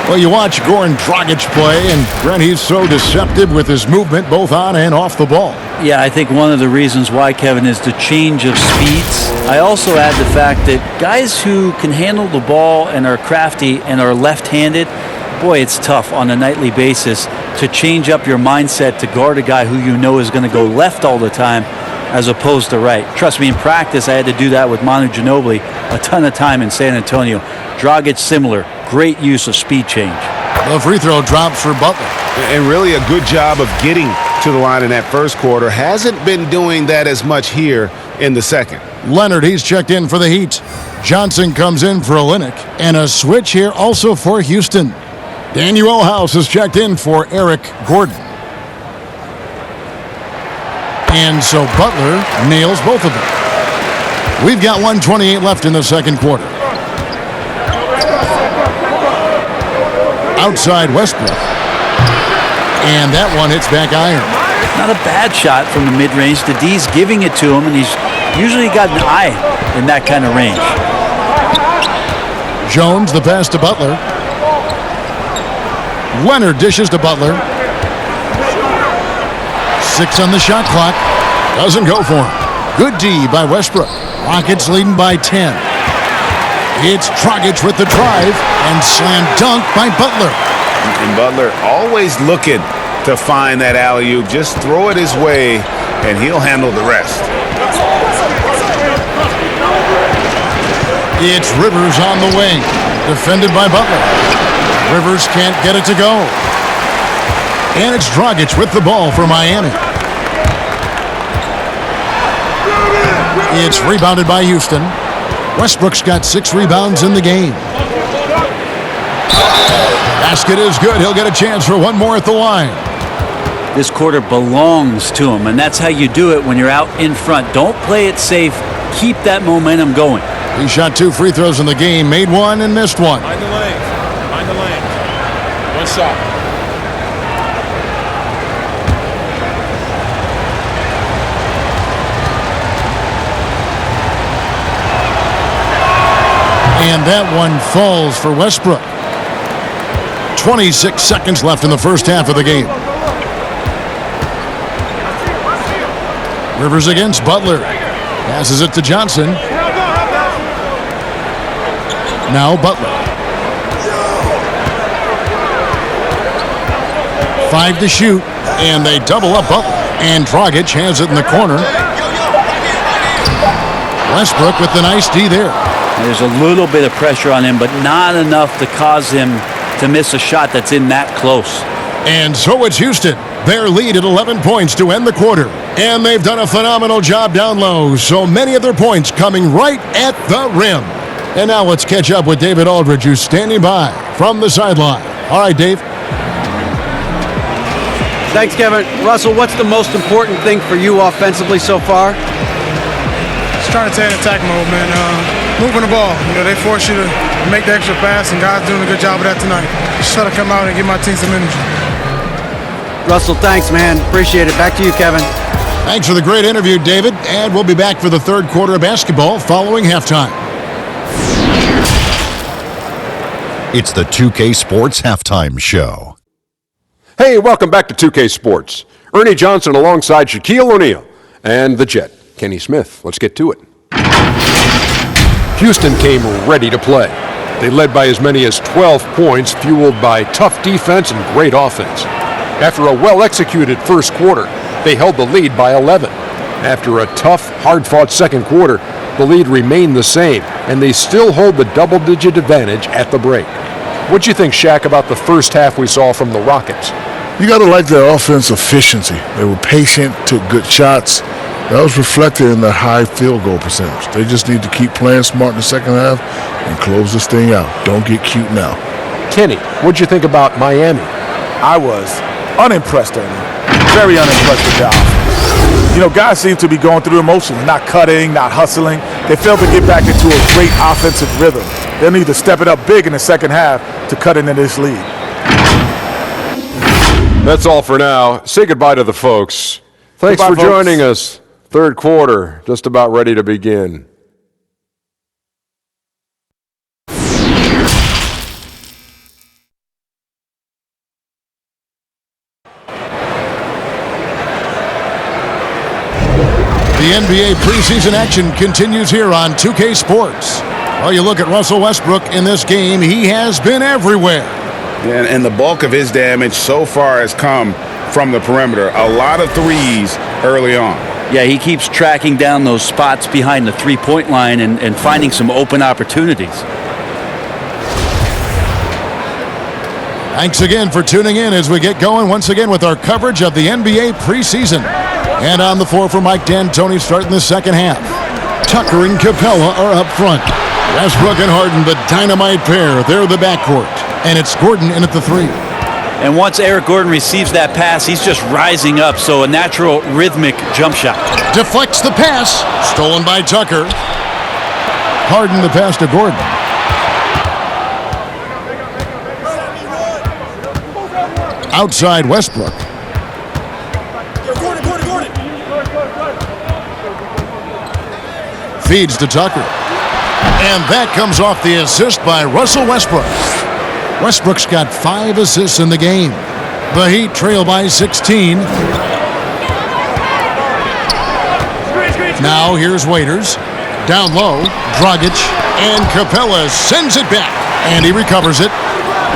Speaker 1: Well, you watch Goran Dragic play, and Brent, he's so deceptive with his movement, both on and off the ball.
Speaker 3: Yeah, I think one of the reasons why, Kevin, is the change of speeds. I also add the fact that guys who can handle the ball and are crafty and are left-handed, boy, it's tough on a nightly basis to change up your mindset to guard a guy who you know is going to go left all the time as opposed to right. Trust me, in practice, I had to do that with Manu Ginobili a ton of time in San Antonio. Dragic similar. Great use of speed change.
Speaker 1: The free throw drops for Butler.
Speaker 5: And really a good job of getting to the line in that first quarter. Hasn't been doing that as much here in the second.
Speaker 1: Leonard, he's checked in for the Heat. Johnson comes in for Olynyk. And a switch here also for Houston. Daniel House is checked in for Eric Gordon. And so Butler nails both of them. We've got 1:28 left in the second quarter. Outside Westbrook. And that one hits back iron.
Speaker 3: Not a bad shot from the mid-range. The D's giving it to him, and he's usually got an eye in that kind of range.
Speaker 1: Jones, the pass to Butler. Leonard dishes to Butler. 6 on the shot clock. Doesn't go for him. Good D by Westbrook. Rockets leading by 10. It's Dragic with the drive and slam dunk by Butler.
Speaker 5: And Butler always looking to find that alley-oop. Just throw it his way, and he'll handle the rest.
Speaker 1: It's Rivers on the wing, defended by Butler. Rivers can't get it to go. And it's Dragic with the ball for Miami. It's rebounded by Houston. Westbrook's got 6 rebounds in the game. Basket is good. He'll get a chance for one more at the line.
Speaker 3: This quarter belongs to him, and that's how you do it when you're out in front. Don't play it safe. Keep that momentum going.
Speaker 1: He shot 2 free throws in the game, made 1 and missed 1.
Speaker 7: Mind the lane. Mind the lane. One shot.
Speaker 1: And that one falls for Westbrook. 26 seconds left in the first half of the game. Rivers against Butler. Passes it to Johnson. Now Butler. 5 to shoot. And they double up Butler. And Dragic has it in the corner. Westbrook with the nice D there.
Speaker 3: There's a little bit of pressure on him, but not enough to cause him to miss a shot that's in that close.
Speaker 1: And so it's Houston. Their lead at 11 points to end the quarter. And they've done a phenomenal job down low. So many of their points coming right at the rim. And now let's catch up with David Aldridge, who's standing by from the sideline. All right, Dave.
Speaker 2: Thanks, Kevin. Russell, what's the most important thing for you offensively so far?
Speaker 8: Just trying to stay in attack mode, man. Moving the ball. You know, they force you to make the extra pass, and guys doing a good job of that tonight. Just try to come out and give my team some energy.
Speaker 2: Russell, thanks, man. Appreciate it. Back to you, Kevin.
Speaker 1: Thanks for the great interview, David. And we'll be back for the third quarter of basketball following halftime.
Speaker 9: It's the 2K Sports Halftime Show.
Speaker 10: Hey, welcome back to 2K Sports. Ernie Johnson alongside Shaquille O'Neal and the Jet, Kenny Smith. Let's get to it. Houston came ready to play. They led by as many as 12 points, fueled by tough defense and great offense. After a well-executed first quarter, they held the lead by 11. After a tough, hard-fought second quarter, the lead remained the same, and they still hold the double-digit advantage at the break. What'd you think, Shaq, about the first half we saw from the Rockets?
Speaker 11: You got to like their offense efficiency. They were patient, took good shots. That was reflected in their high field goal percentage. They just need to keep playing smart in the second half and close this thing out. Don't get cute now.
Speaker 10: Kenny, what'd you think about Miami?
Speaker 12: I was unimpressed, Ernie. Very unimpressed with their offense. You know, guys seem to be going through emotions, not cutting, not hustling. They failed to get back into a great offensive rhythm. They'll need to step it up big in the second half to cut into this lead.
Speaker 10: That's all for now. Say goodbye to the folks. Thanks for joining us. Third quarter, just about ready to begin.
Speaker 1: The NBA preseason action continues here on 2K Sports. Well, you look at Russell Westbrook in this game, he has been everywhere.
Speaker 4: And the bulk of his damage so far has come from the perimeter. A lot of threes early on.
Speaker 3: Yeah, he keeps tracking down those spots behind the three-point line and finding some open opportunities.
Speaker 1: Thanks again for tuning in as we get going once again with our coverage of the NBA preseason. And on the floor for Mike D'Antoni starting the second half. Tucker and Capella are up front. Westbrook and Harden, the dynamite pair. They're the backcourt. And it's Gordon in at the three.
Speaker 3: And once Eric Gordon receives that pass, he's just rising up, so a natural rhythmic jump shot.
Speaker 1: Deflects the pass. Stolen by Tucker. Harden the pass to Gordon. Outside Westbrook. Feeds to Tucker. And that comes off the assist by Russell Westbrook. Westbrook's got 5 assists in the game. The Heat trail by 16. Now here's Waiters. Down low, Dragic, and Capella sends it back. And he recovers it.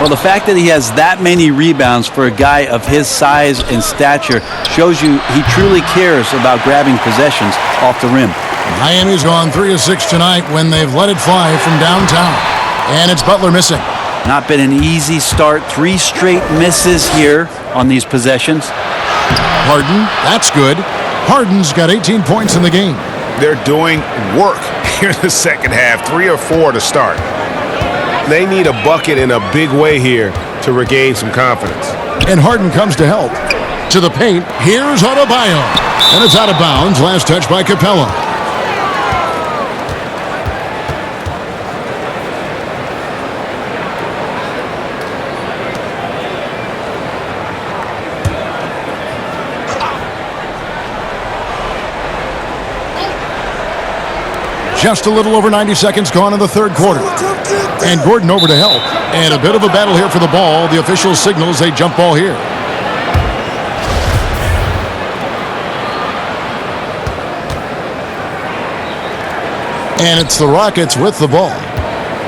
Speaker 3: Well, the fact that he has that many rebounds for a guy of his size and stature shows you he truly cares about grabbing possessions off the rim.
Speaker 1: Miami's gone 3 of 6 tonight when they've let it fly from downtown. And it's Butler missing.
Speaker 3: Not been an easy start. 3 straight misses here on these possessions.
Speaker 1: Harden, that's good. Harden's got 18 points in the game.
Speaker 5: They're doing work here in the second half. 3 or 4 to start. They need a bucket in a big way here to regain some confidence.
Speaker 1: And Harden comes to help. To the paint, here's Adebayo. And it's out of bounds. Last touch by Capella. Just a little over 90 seconds gone in the third quarter. And Gordon over to help. And a bit of a battle here for the ball. The official signals a jump ball here. And it's the Rockets with the ball.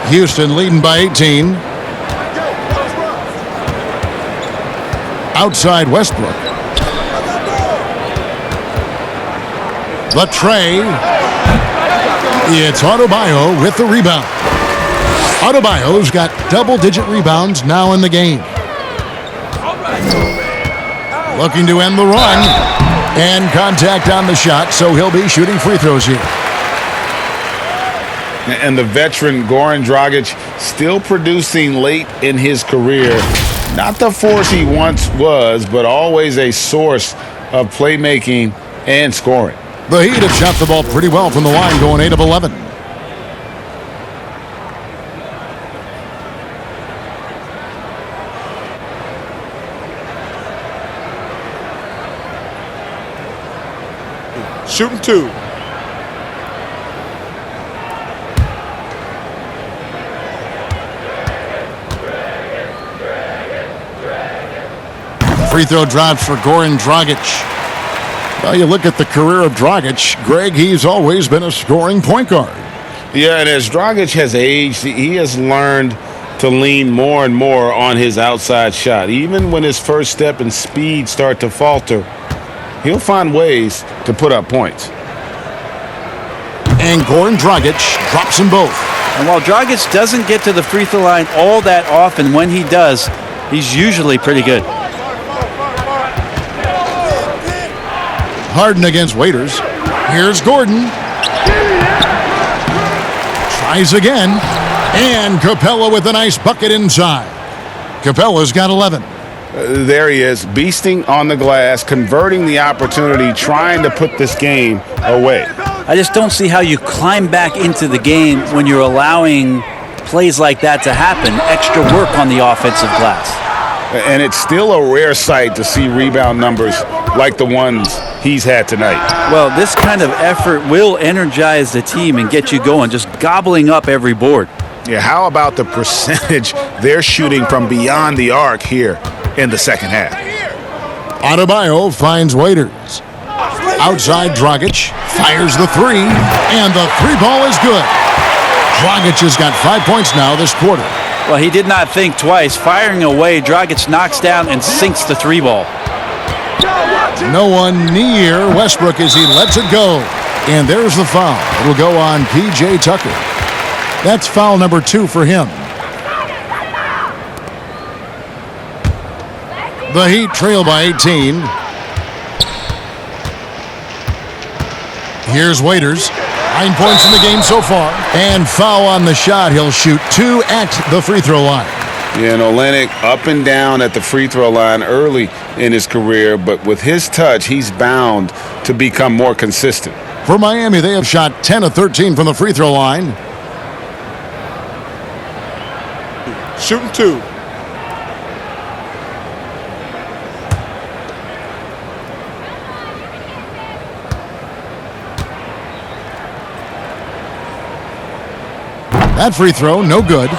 Speaker 1: Houston leading by 18. Outside Westbrook. The tray. It's Adebayo with the rebound. Adebayo's got double-digit rebounds now in the game. Looking to end the run. And contact on the shot, so he'll be shooting free throws here.
Speaker 4: And the veteran Goran Dragic still producing late in his career. Not the force he once was, but always a source of playmaking and scoring.
Speaker 1: The Heat have shot the ball pretty well from the line, going 8 of 11.
Speaker 7: Shooting 2.
Speaker 1: Free throw drops for Goran Dragic. Well, you look at the career of Dragic, Greg, he's always been a scoring point guard.
Speaker 4: Yeah, and as Dragic has aged, he has learned to lean more and more on his outside shot. Even when his first step and speed start to falter, he'll find ways to put up points.
Speaker 1: And Goran Dragic drops them both.
Speaker 3: And while Dragic doesn't get to the free throw line all that often, when he does, he's usually pretty good.
Speaker 1: Harden against Waiters. Here's Gordon. Tries again. And Capella with a nice bucket inside. Capella's got 11.
Speaker 4: There he is, beasting on the glass, converting the opportunity, trying to put this game away.
Speaker 3: I just don't see how you climb back into the game when you're allowing plays like that to happen. Extra work on the offensive glass.
Speaker 4: And it's still a rare sight to see rebound numbers like the ones he's had tonight.
Speaker 3: Well, this kind of effort will energize the team and get you going, just gobbling up every board.
Speaker 5: Yeah, how about the percentage they're shooting from beyond the arc here in the second half?
Speaker 1: Adebayo finds Waiters. Outside Dragic fires the three, and the three ball is good. Dragic has got 5 points now this quarter.
Speaker 3: Well, he did not think twice. Firing away, Dragic knocks down and sinks the three ball.
Speaker 1: No one near Westbrook as he lets it go. And there's the foul. It'll go on P.J. Tucker. That's foul number 2 for him. The Heat trail by 18. Here's Waiters. 9 points in the game so far. And foul on the shot. He'll shoot 2 at the free throw line.
Speaker 4: Yeah, and Olynyk up and down at the free throw line early in his career, but with his touch, he's bound to become more consistent.
Speaker 1: For Miami, they have shot 10 of 13 from the free throw line.
Speaker 7: Shooting 2.
Speaker 1: That free throw, no good.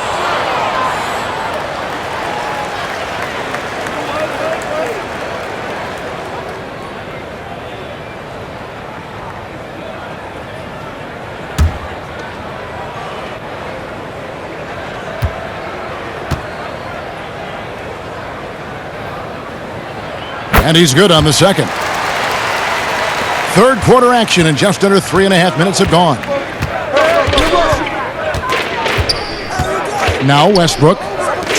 Speaker 1: And he's good on the second. Third quarter action, and just under 3.5 minutes have gone. Now Westbrook,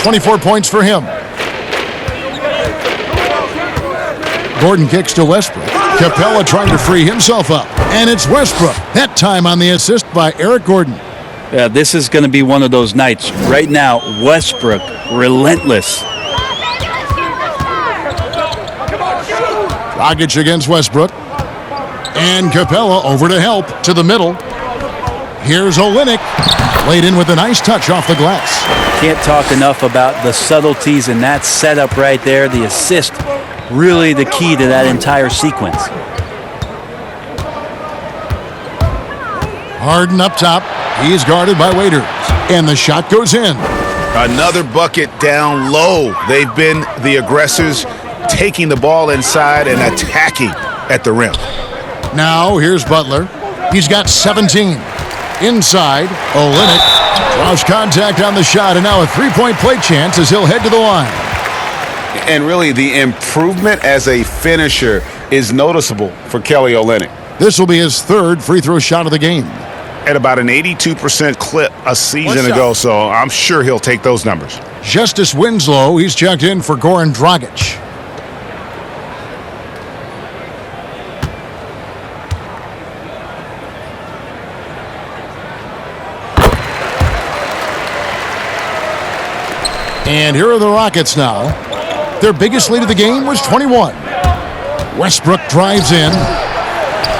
Speaker 1: 24 points for him. Gordon kicks to Westbrook. Capella trying to free himself up. And it's Westbrook, that time on the assist by Eric Gordon.
Speaker 3: Yeah, this is going to be one of those nights. Right now, Westbrook, relentless.
Speaker 1: Dragic against Westbrook. And Capella over to help to the middle. Here's Olynyk. Laid in with a nice touch off the glass.
Speaker 3: Can't talk enough about the subtleties in that setup right there. The assist, really the key to that entire sequence.
Speaker 1: Harden up top. He's guarded by Waiters. And the shot goes in.
Speaker 5: Another bucket down low. They've been the aggressors, taking the ball inside and attacking at the rim.
Speaker 1: Now here's Butler. He's got 17. Inside, Olynyk draws contact on the shot, and now a three-point play chance as he'll head to the line.
Speaker 4: And really, the improvement as a finisher is noticeable for Kelly Olynyk.
Speaker 1: This will be his third free throw shot of the game.
Speaker 5: at about an 82% clip a season ago, so I'm sure he'll take those numbers.
Speaker 1: Justice Winslow, he's checked in for Goran Dragic. And here are the Rockets now. Their biggest lead of the game was 21. Westbrook drives in.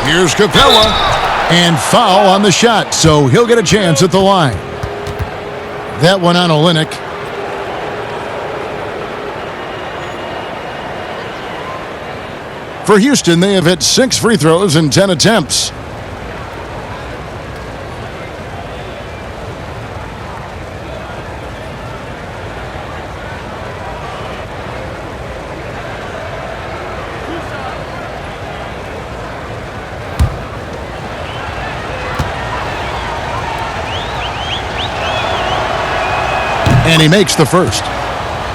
Speaker 1: Here's Capella. And foul on the shot, so he'll get a chance at the line. That one on Olynyk. For Houston, they have hit 6 free throws in 10 attempts. And he makes the first.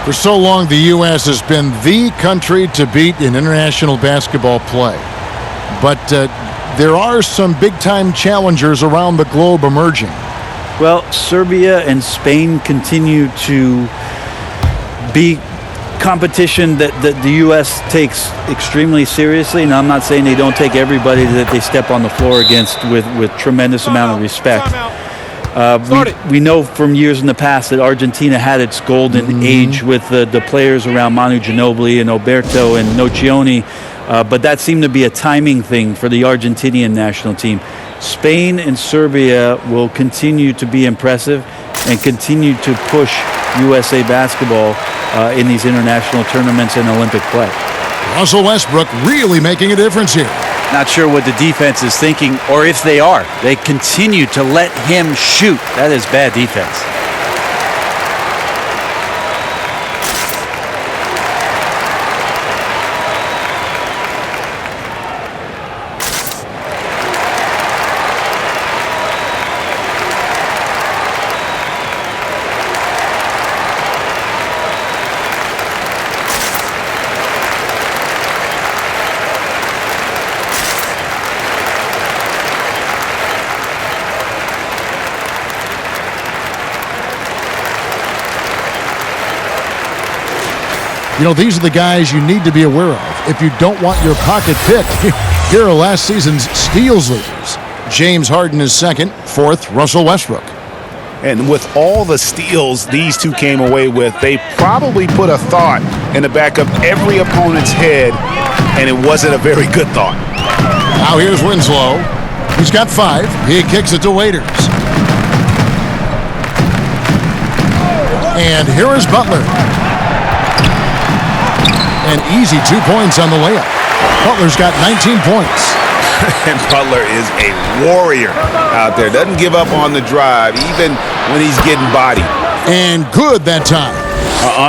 Speaker 1: For so long, the U.S. has been the country to beat in international basketball play. But there are some big-time challengers around the globe emerging.
Speaker 3: Well, Serbia and Spain continue to be competition that the U.S. takes extremely seriously. Now, I'm not saying they don't take everybody that they step on the floor against with tremendous amount of respect. We know from years in the past that Argentina had its golden age with the players around Manu Ginobili and Oberto and Nocioni, but that seemed to be a timing thing for the Argentinian national team. Spain and Serbia will continue to be impressive and continue to push USA basketball in these international tournaments and Olympic play.
Speaker 1: Russell Westbrook really making a difference here.
Speaker 3: Not sure what the defense is thinking, or if they are. They continue to let him shoot. That is bad defense.
Speaker 1: You know, these are the guys you need to be aware of if you don't want your pocket picked. Here are last season's steals leaders. James Harden is second, fourth, Russell Westbrook.
Speaker 5: And with all the steals these two came away with, they probably put a thought in the back of every opponent's head, and it wasn't a very good thought.
Speaker 1: Now here's Winslow. He's got 5. He kicks it to Waiters. And here is Butler. An easy 2 points on the layup. Butler's got 19 points.
Speaker 5: And Butler is a warrior out there. Doesn't give up on the drive, even when he's getting bodied.
Speaker 1: And good that time.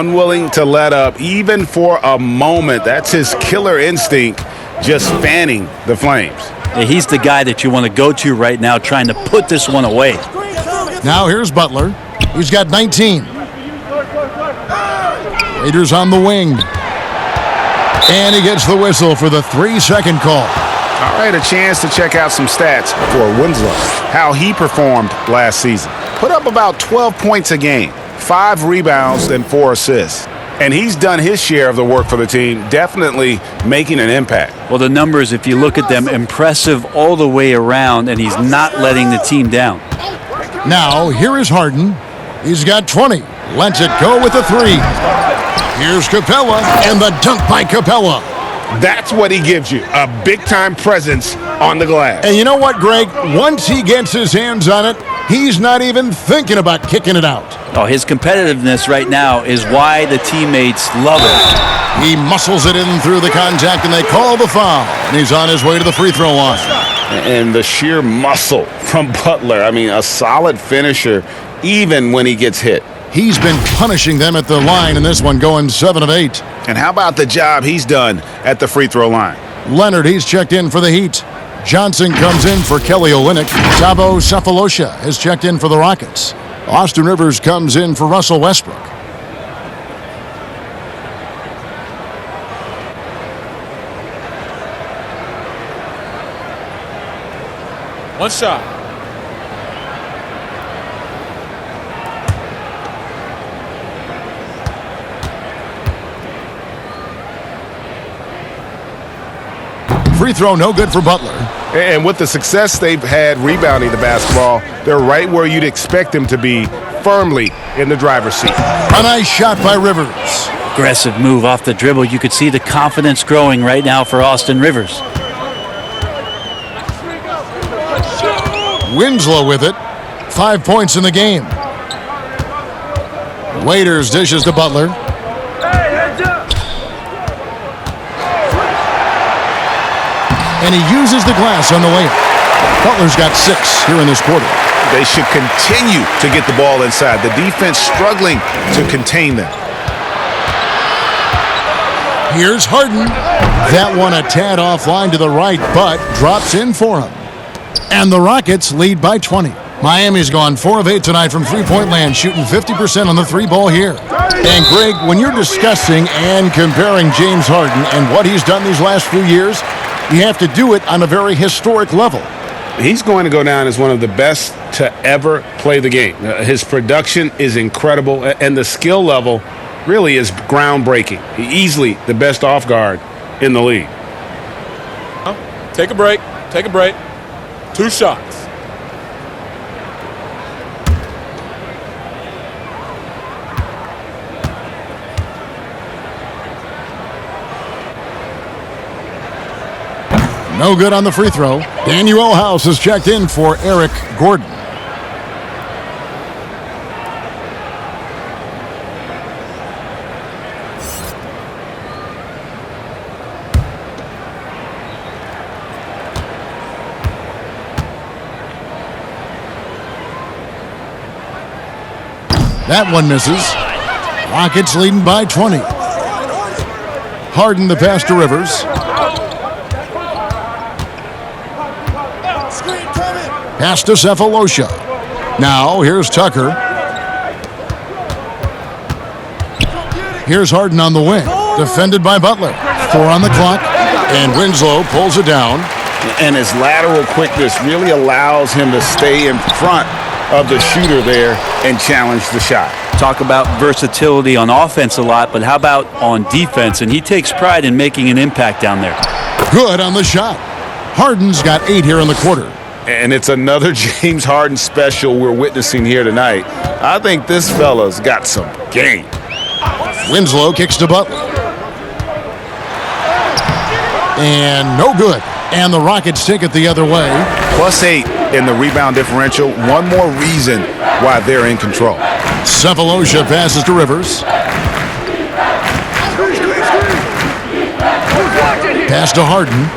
Speaker 5: Unwilling to let up, even for a moment. That's his killer instinct, just fanning the flames.
Speaker 3: Yeah, he's the guy that you want to go to right now, trying to put this one away.
Speaker 1: Now here's Butler. He's got 19. Raiders on the wing. And he gets the whistle for the 3-second call.
Speaker 5: All right, a chance to check out some stats for Winslow. How he performed last season. Put up about 12 points a game, 5 rebounds, and 4 assists. And he's done his share of the work for the team, definitely making an impact.
Speaker 3: Well, the numbers, if you look at them, impressive all the way around, and he's not letting the team down.
Speaker 1: Now, here is Harden. He's got 20. Lets it go with a 3. Here's Capella, and the dunk by Capella.
Speaker 5: That's what he gives you, a big-time presence on the glass.
Speaker 1: And you know what, Greg? Once he gets his hands on it, he's not even thinking about kicking it out.
Speaker 3: Oh, his competitiveness right now is why the teammates love him.
Speaker 1: He muscles it in through the contact, and they call the foul. And he's on his way to the free throw line.
Speaker 5: And the sheer muscle from Butler. I mean, a solid finisher, even when he gets hit.
Speaker 1: He's been punishing them at the line in this one, going 7 of 8.
Speaker 5: And how about the job he's done at the free throw line?
Speaker 1: Leonard, he's checked in for the Heat. Johnson comes in for Kelly Olynyk. Thabo Sefolosha has checked in for the Rockets. Austin Rivers comes in for Russell Westbrook.
Speaker 7: One shot.
Speaker 1: Free throw, no good for Butler.
Speaker 5: And with the success they've had rebounding the basketball, they're right where you'd expect them to be, firmly in the driver's seat.
Speaker 1: A nice shot by Rivers.
Speaker 3: Aggressive move off the dribble. You could see the confidence growing right now for Austin Rivers.
Speaker 1: Winslow with it. 5 points in the game. Waiters dishes to Butler. And he uses the glass on the layup. Butler's got 6 here in this quarter.
Speaker 5: They should continue to get the ball inside. The defense struggling to contain them.
Speaker 1: Here's Harden. That one a tad offline to the right, but drops in for him. And the Rockets lead by 20. Miami's gone 4 of 8 tonight from three-point land, shooting 50% on the 3-ball here. And Greg, when you're discussing and comparing James Harden and what he's done these last few years, you have to do it on a very historic level.
Speaker 4: He's going to go down as one of the best to ever play the game. His production is incredible, and the skill level really is groundbreaking. Easily the best off guard in the league.
Speaker 7: Take a break. Take a break. 2 shots.
Speaker 1: No good on the free throw. Daniel House has checked in for Eric Gordon. That one misses. Rockets leading by 20. Harden the pass to Rivers. Pass to Cephalosha. Now here's Tucker. Here's Harden on the wing. Defended by Butler. 4 on the clock. And Winslow pulls it down.
Speaker 4: And his lateral quickness really allows him to stay in front of the shooter there and challenge the shot.
Speaker 3: Talk about versatility on offense a lot, but how about on defense? And he takes pride in making an impact down there.
Speaker 1: Good on the shot. Harden's got 8 here in the quarter.
Speaker 4: And it's another James Harden special we're witnessing here tonight. I think this fella's got some game.
Speaker 1: Winslow kicks to Butler. And no good. And the Rockets take it the other way.
Speaker 5: +8 in the rebound differential. One more reason why they're in control.
Speaker 1: Cephalosha passes to Rivers. Pass to Harden.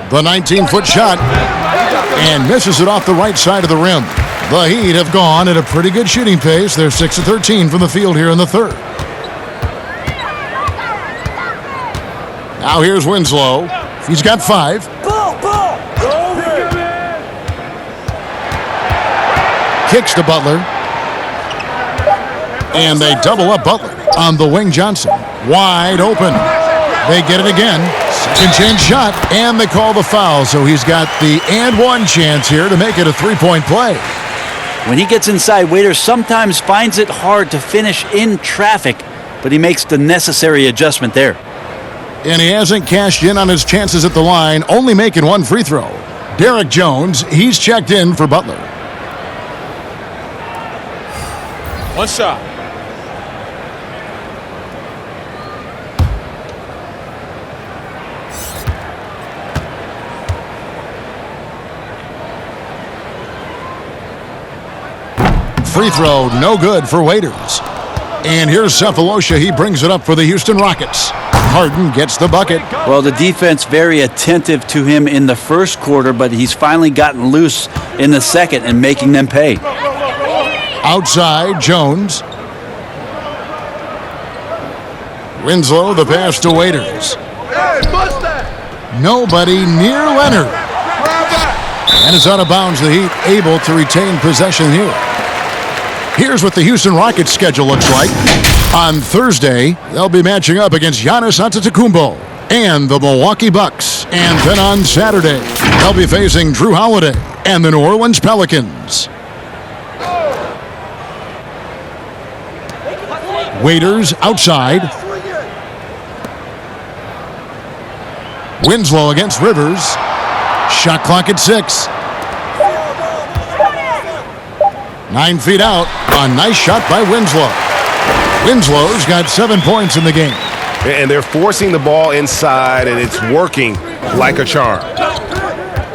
Speaker 1: The 19-foot shot, and misses it off the right side of the rim. The Heat have gone at a pretty good shooting pace. They're 6 of 13 from the field here in the third. Now here's Winslow. He's got 5. Kicks to Butler. And they double up Butler on the wing. Johnson wide open. They get it again. Second chance shot, and they call the foul. So he's got the and one chance here to make it a 3-point play.
Speaker 3: When he gets inside, Waiters sometimes finds it hard to finish in traffic, but he makes the necessary adjustment there.
Speaker 1: And he hasn't cashed in on his chances at the line, only making 1 free throw. Derek Jones, he's checked in for Butler.
Speaker 7: 1 shot.
Speaker 1: Free throw, no good for Waiters. And here's Cephalosha. He brings it up for the Houston Rockets. Harden gets the bucket.
Speaker 3: Well, the defense very attentive to him in the first quarter, but he's finally gotten loose in the second and making them pay.
Speaker 1: Outside, Jones. Winslow, the pass to Waiters. Nobody near Leonard. And it's out of bounds. The Heat able to retain possession here. Here's what the Houston Rockets schedule looks like. On Thursday, they'll be matching up against Giannis Antetokounmpo and the Milwaukee Bucks. And then on Saturday, they'll be facing Drew Holiday and the New Orleans Pelicans. Waiters outside. Winslow against Rivers. Shot clock at 6. 9 feet out. A nice shot by Winslow. Winslow's got 7 points in the game.
Speaker 5: And they're forcing the ball inside, and it's working like a charm.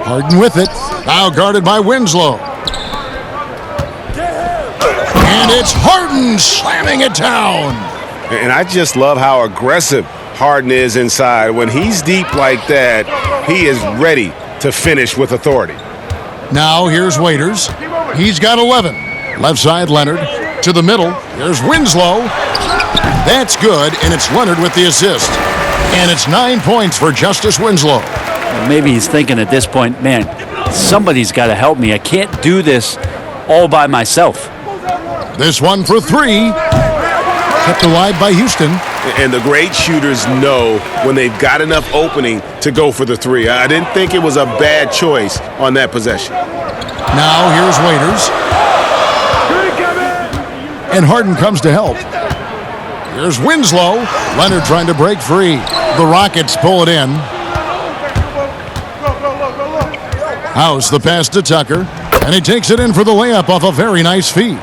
Speaker 1: Harden with it. Now guarded by Winslow. And it's Harden slamming it down.
Speaker 5: And I just love how aggressive Harden is inside. When he's deep like that, he is ready to finish with authority.
Speaker 1: Now here's Waiters. He's got 11. Left side, Leonard. To the middle. Here's Winslow. That's good, and it's Leonard with the assist. And it's 9 points for Justice Winslow.
Speaker 3: Maybe he's thinking at this point, man, somebody's got to help me. I can't do this all by myself.
Speaker 1: This one for 3. Kept alive by Houston.
Speaker 5: And the great shooters know when they've got enough opening to go for the 3. I didn't think it was a bad choice on that possession.
Speaker 1: Now here's Waiters. And Harden comes to help. Here's Winslow. Leonard trying to break free. The Rockets pull it in. House the pass to Tucker. And he takes it in for the layup off a very nice feed.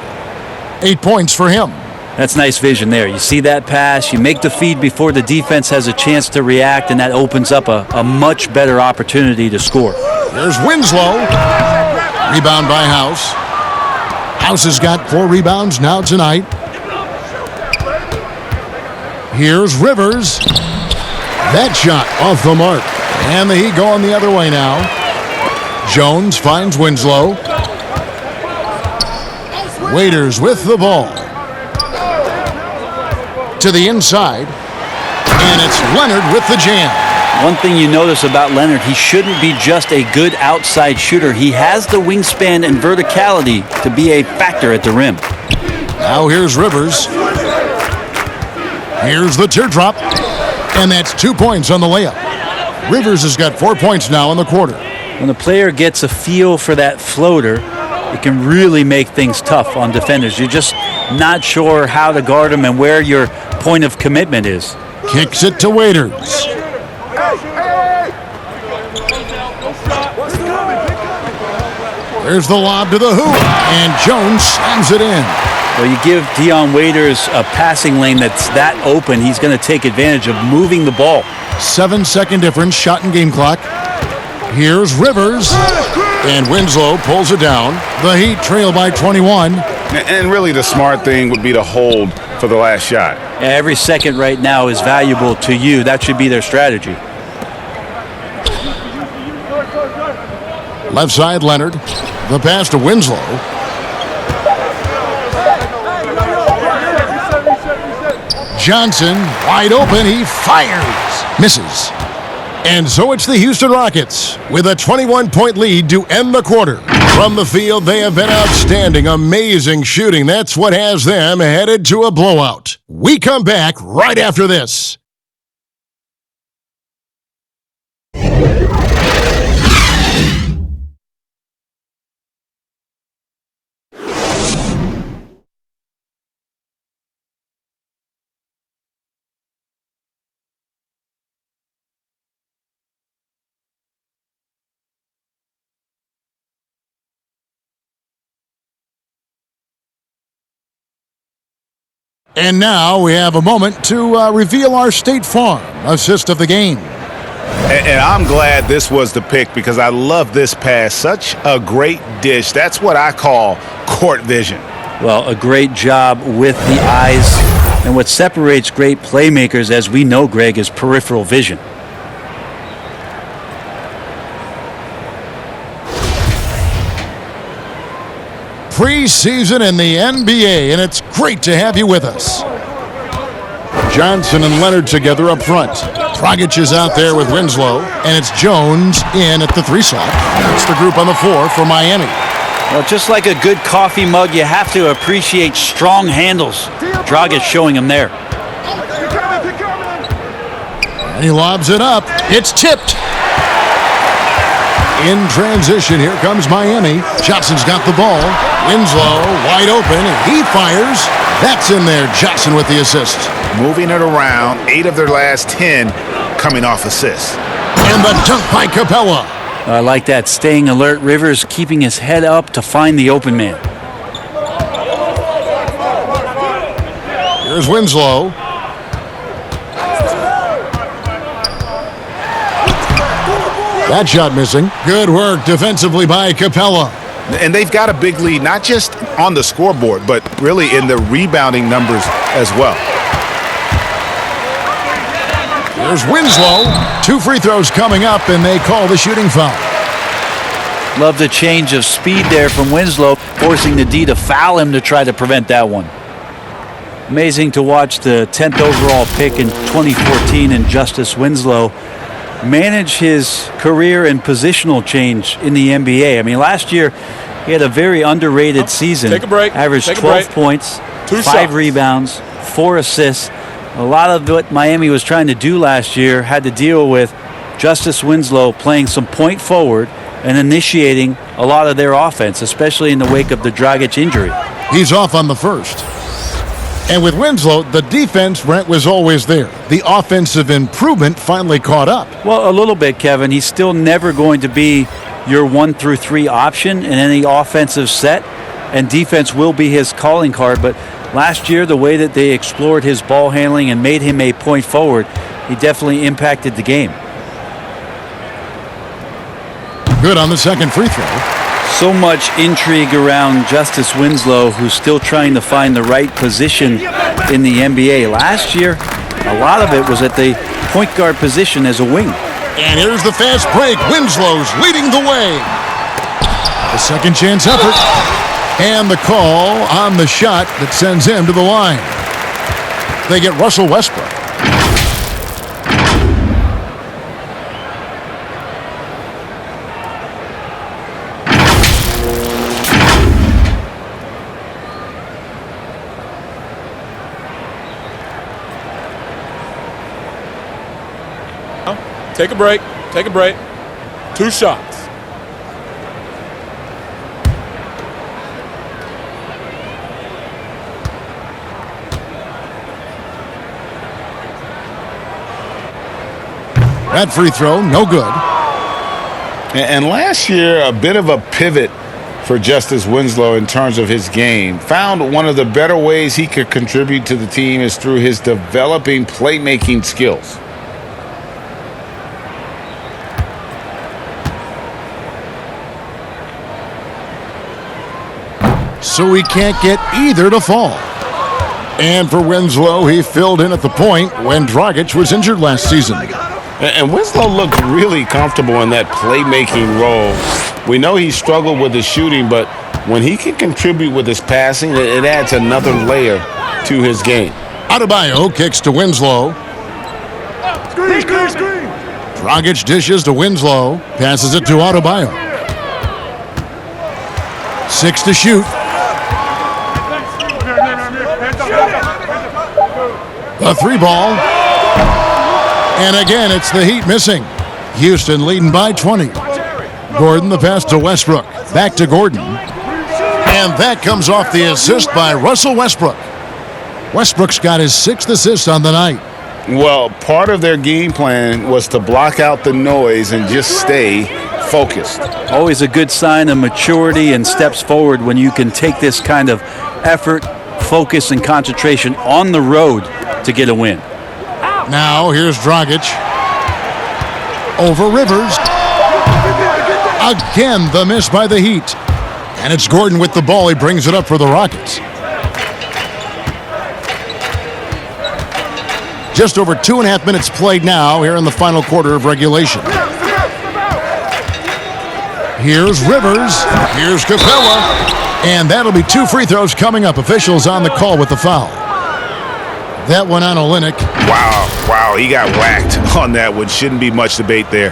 Speaker 1: 8 points for him.
Speaker 3: That's nice vision there. You see that pass, you make the feed before the defense has a chance to react, and that opens up a much better opportunity to score.
Speaker 1: Here's Winslow. Rebound by House. House has got 4 rebounds now tonight. Here's Rivers. That shot off the mark. And the Heat going the other way now. Jones finds Winslow. Waiters with the ball. To the inside. And it's Leonard with the jam.
Speaker 3: One thing you notice about Leonard, he shouldn't be just a good outside shooter. He has the wingspan and verticality to be a factor at the rim.
Speaker 1: Now here's Rivers. Here's the teardrop. And that's 2 points on the layup. Rivers has got 4 points now in the quarter.
Speaker 3: When a player gets a feel for that floater, it can really make things tough on defenders. You're just not sure how to guard them and where your point of commitment is.
Speaker 1: Kicks it to Waiters. There's the lob to the hoop, and Jones slams it in.
Speaker 3: Well, you give Dion Waiters a passing lane that's that open, he's going to take advantage of moving the ball.
Speaker 1: 7-second difference, shot and game clock. Here's Rivers, and Winslow pulls it down. The Heat trail by 21.
Speaker 5: And really the smart thing would be to hold for the last shot.
Speaker 3: Every second right now is valuable to you. That should be their strategy.
Speaker 1: Left side, Leonard. The pass to Winslow. Johnson, wide open, he fires. Misses. And so it's the Houston Rockets with a 21-point lead to end the quarter. From the field, they have been outstanding, amazing shooting. That's what has them headed to a blowout. We come back right after this. And now we have a moment to reveal our State Farm assist of the game.
Speaker 5: And I'm glad this was the pick because I love this pass. Such a great dish. That's what I call court vision.
Speaker 3: Well, a great job with the eyes. And what separates great playmakers, as we know, Greg, is peripheral vision.
Speaker 1: Preseason in the NBA, and it's great to have you with us. Johnson and Leonard together up front. Dragic is out there with Winslow, and it's Jones in at the 3 slot. That's the group on the floor for Miami.
Speaker 3: Well, just like a good coffee mug, you have to appreciate strong handles. Dragic showing him there.
Speaker 1: And he lobs it up. It's tipped. In transition, here comes Miami. Johnson's got the ball. Winslow wide open, and he fires. That's in there. Johnson with the assist.
Speaker 5: Moving it around, 8 of their last 10 coming off assists.
Speaker 1: And the dunk by Capella.
Speaker 3: I like that. Staying alert. Rivers keeping his head up to find the open man.
Speaker 1: Here's Winslow. That shot missing. Good work defensively by Capella.
Speaker 5: And they've got a big lead, not just on the scoreboard, but really in the rebounding numbers as well.
Speaker 1: Here's Winslow. 2 free throws coming up, and they call the shooting foul.
Speaker 3: Love the change of speed there from Winslow, forcing the D to foul him to try to prevent that one. Amazing to watch the 10th overall pick in 2014 and Justice Winslow manage his career and positional change in the NBA. I mean, last year he had a very underrated season.
Speaker 7: Take a break.
Speaker 3: Averaged
Speaker 7: Take a
Speaker 3: 12
Speaker 7: break.
Speaker 3: points,
Speaker 7: 2
Speaker 3: 5
Speaker 7: shots.
Speaker 3: rebounds, 4 assists. A lot of what Miami was trying to do last year had to deal with Justice Winslow playing some point forward and initiating a lot of their offense, especially in the wake of the Dragic injury.
Speaker 1: He's off on the first. And with Winslow, the defense, Brent, was always there. The offensive improvement finally caught up.
Speaker 3: Well, a little bit, Kevin. He's still never going to be your 1 through 3 option in any offensive set, and defense will be his calling card. But last year, the way that they explored his ball handling and made him a point forward, he definitely impacted the game.
Speaker 1: Good on the second free throw.
Speaker 3: So much intrigue around Justice Winslow, who's still trying to find the right position in the NBA. Last year, a lot of it was at the point guard position as a wing.
Speaker 1: And here's the fast break. Winslow's leading the way. A second chance effort. And the call on the shot that sends him to the line. They get Russell Westbrook.
Speaker 7: Take a break. Take a break. 2 shots.
Speaker 1: That free throw, no good.
Speaker 4: And last year, a bit of a pivot for Justice Winslow in terms of his game. Found one of the better ways he could contribute to the team is through his developing playmaking skills.
Speaker 1: So he can't get either to fall. And for Winslow, he filled in at the point when Dragic was injured last season.
Speaker 4: And Winslow looked really comfortable in that playmaking role. We know he struggled with his shooting, but when he can contribute with his passing, it adds another layer to his game.
Speaker 1: Adebayo kicks to Winslow.
Speaker 11: Screen, screen, screen.
Speaker 1: Dragic dishes to Winslow. Passes it to Adebayo. 6 to shoot. The 3 ball. And again, it's the Heat missing. Houston leading by 20. Gordon, the pass to Westbrook. Back to Gordon. And that comes off the assist by Russell Westbrook. Westbrook's got his 6th assist on the night.
Speaker 4: Well, part of their game plan was to block out the noise and just stay focused.
Speaker 3: Always a good sign of maturity and steps forward when you can take this kind of effort, focus, and concentration on the road to get a win.
Speaker 1: Now here's Dragic. Over Rivers. Again, the miss by the Heat. And it's Gordon with the ball. He brings it up for the Rockets. Just over 2.5 minutes played now here in the final quarter of regulation. Here's Rivers. Here's Capella. And that'll be 2 free throws coming up. Officials on the call with the foul. That one on Olynyk.
Speaker 5: Wow, he got whacked on that one. Shouldn't be much debate there.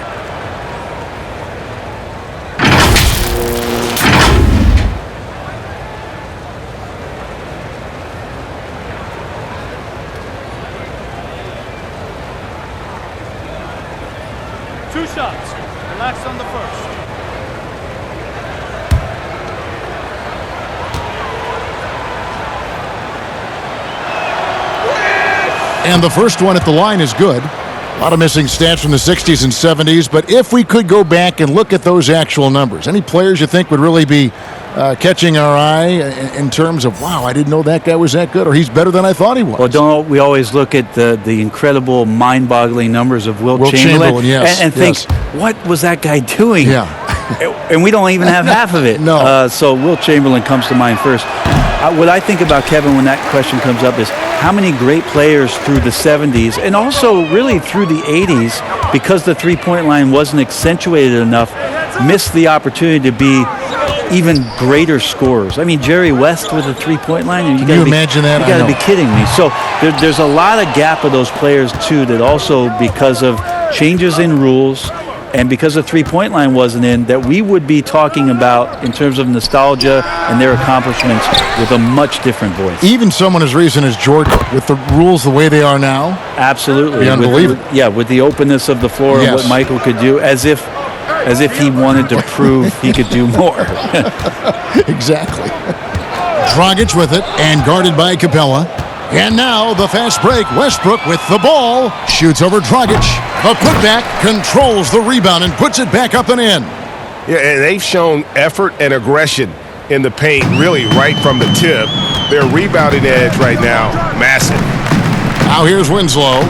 Speaker 13: Two shots. Relax on the first.
Speaker 1: And the first one at the line is good. A lot of missing stats from the 60s and 70s, but if we could go back and look at those actual numbers, any players you think would really be catching our eye in terms of, wow, I didn't know that guy was that good, or he's better than I thought he was?
Speaker 3: Well, don't we always look at the incredible, mind-boggling numbers of Wilt Chamberlain
Speaker 1: yes,
Speaker 3: and think, what was that guy doing?
Speaker 1: Yeah.
Speaker 3: And we don't even have half of it.
Speaker 1: No.
Speaker 3: So Wilt Chamberlain comes to mind first. What I think about Kevin when that question comes up is how many great players through the 70s and also really through the 80s, because the three-point line wasn't accentuated enough, missed the opportunity to be even greater scorers. I mean, Jerry West with a three-point line.
Speaker 1: Can you imagine that?
Speaker 3: You got to be kidding me. So there's a lot of gap of those players, too, that also because of changes in rules and because the three-point line wasn't in, that we would be talking about in terms of nostalgia and their accomplishments with a much different voice.
Speaker 1: Even someone as recent as Jordan, with the rules the way they are now.
Speaker 3: Absolutely.
Speaker 1: Unbelievable.
Speaker 3: With the openness of the floor and what Michael could do, as if he wanted to prove he could do more.
Speaker 1: Exactly. Dragic with it and guarded by Capella. And now the fast break. Westbrook with the ball. Shoots over Dragic. The putback, controls the rebound and puts it back up and in.
Speaker 5: Yeah, and they've shown effort and aggression in the paint really right from the tip. Their rebounding edge right now, massive.
Speaker 1: Now here's Winslow.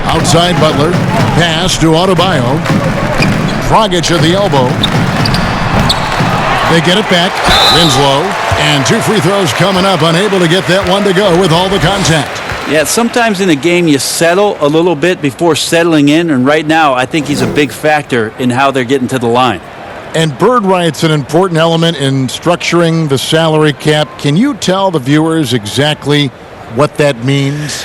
Speaker 1: Outside Butler. Pass to Adebayo. Dragic at the elbow. They get it back. Winslow. And 2 free throws coming up. Unable to get that one to go with all the contact.
Speaker 3: Yeah, sometimes in a game you settle a little bit before settling in. And right now, I think he's a big factor in how they're getting to the line.
Speaker 1: And bird right's an important element in structuring the salary cap. Can you tell the viewers exactly what that means?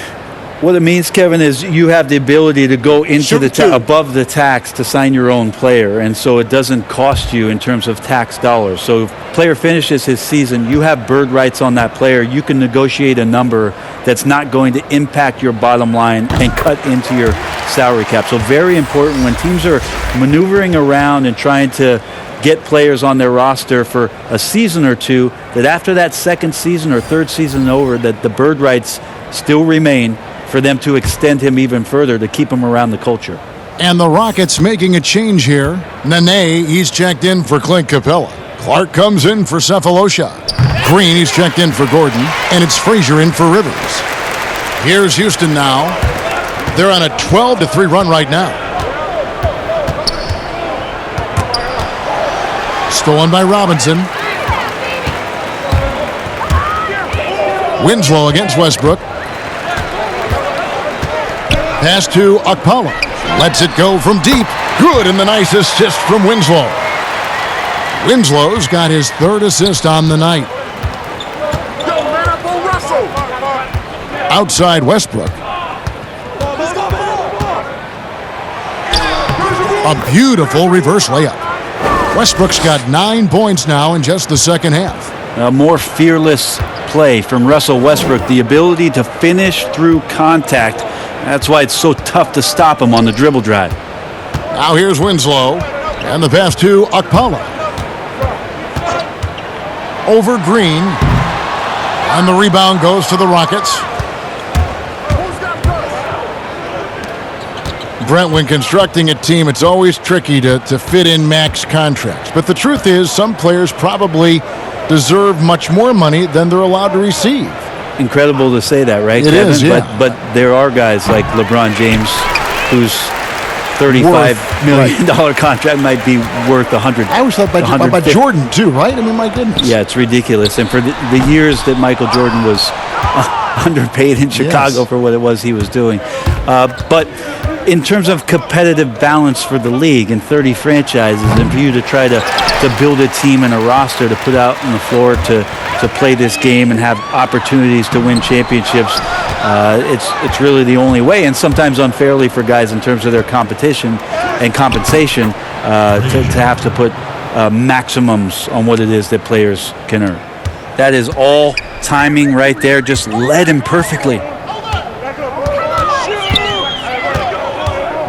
Speaker 3: What it means, Kevin, is you have the ability to go into above the tax to sign your own player, and so it doesn't cost you in terms of tax dollars. So if a player finishes his season, you have bird rights on that player. You can negotiate a number that's not going to impact your bottom line and cut into your salary cap. So very important when teams are maneuvering around and trying to get players on their roster for a season or two, that after that second season or third season over, that the bird rights still remain for them to extend him even further to keep him around the culture.
Speaker 1: And the Rockets making a change here. Nene, he's checked in for Clint Capella. Clark comes in for Cephalosha. Green, he's checked in for Gordon. And it's Frazier in for Rivers. Here's Houston now. They're on a 12-3 run right now. Stolen by Robinson. Winslow against Westbrook. Pass to Okpala. Lets it go from deep. Good, and the nice assist from Winslow. Winslow's got his third assist on the night. Outside Westbrook. A beautiful reverse layup. Westbrook's got 9 points now in just the second half.
Speaker 3: A more fearless play from Russell Westbrook. The ability to finish through contact. That's why it's so tough to stop him on the dribble drive.
Speaker 1: Now here's Winslow. And the pass to Okpala. Over Green. And the rebound goes to the Rockets. Brent, when constructing a team, it's always tricky to fit in max contracts. But the truth is, some players probably deserve much more money than they're allowed to receive.
Speaker 3: Incredible to say that, right,
Speaker 1: It
Speaker 3: Kevin?
Speaker 1: is, yeah.
Speaker 3: But there are guys like LeBron James whose $35 million contract might be worth $100.
Speaker 1: I always thought about Jordan, too, right? I mean, my goodness.
Speaker 3: Yeah, it's ridiculous. And for the years that Michael Jordan was underpaid in Chicago for what it was he was doing. But in terms of competitive balance for the league and 30 franchises, and for you to try to build a team and a roster to put out on the floor to play this game and have opportunities to win championships, it's really the only way, and sometimes unfairly for guys in terms of their competition and compensation to have to put maximums on what it is that players can earn. That is all timing right there. Just led him perfectly.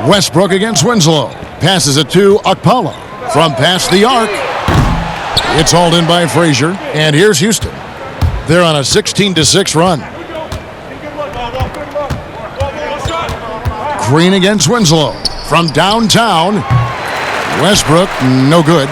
Speaker 1: Westbrook against Winslow. Passes it to Okpala. From past the arc. It's hauled in by Frazier. And here's Houston. They're on a 16-6 run. Green against Winslow. From downtown, Westbrook, no good.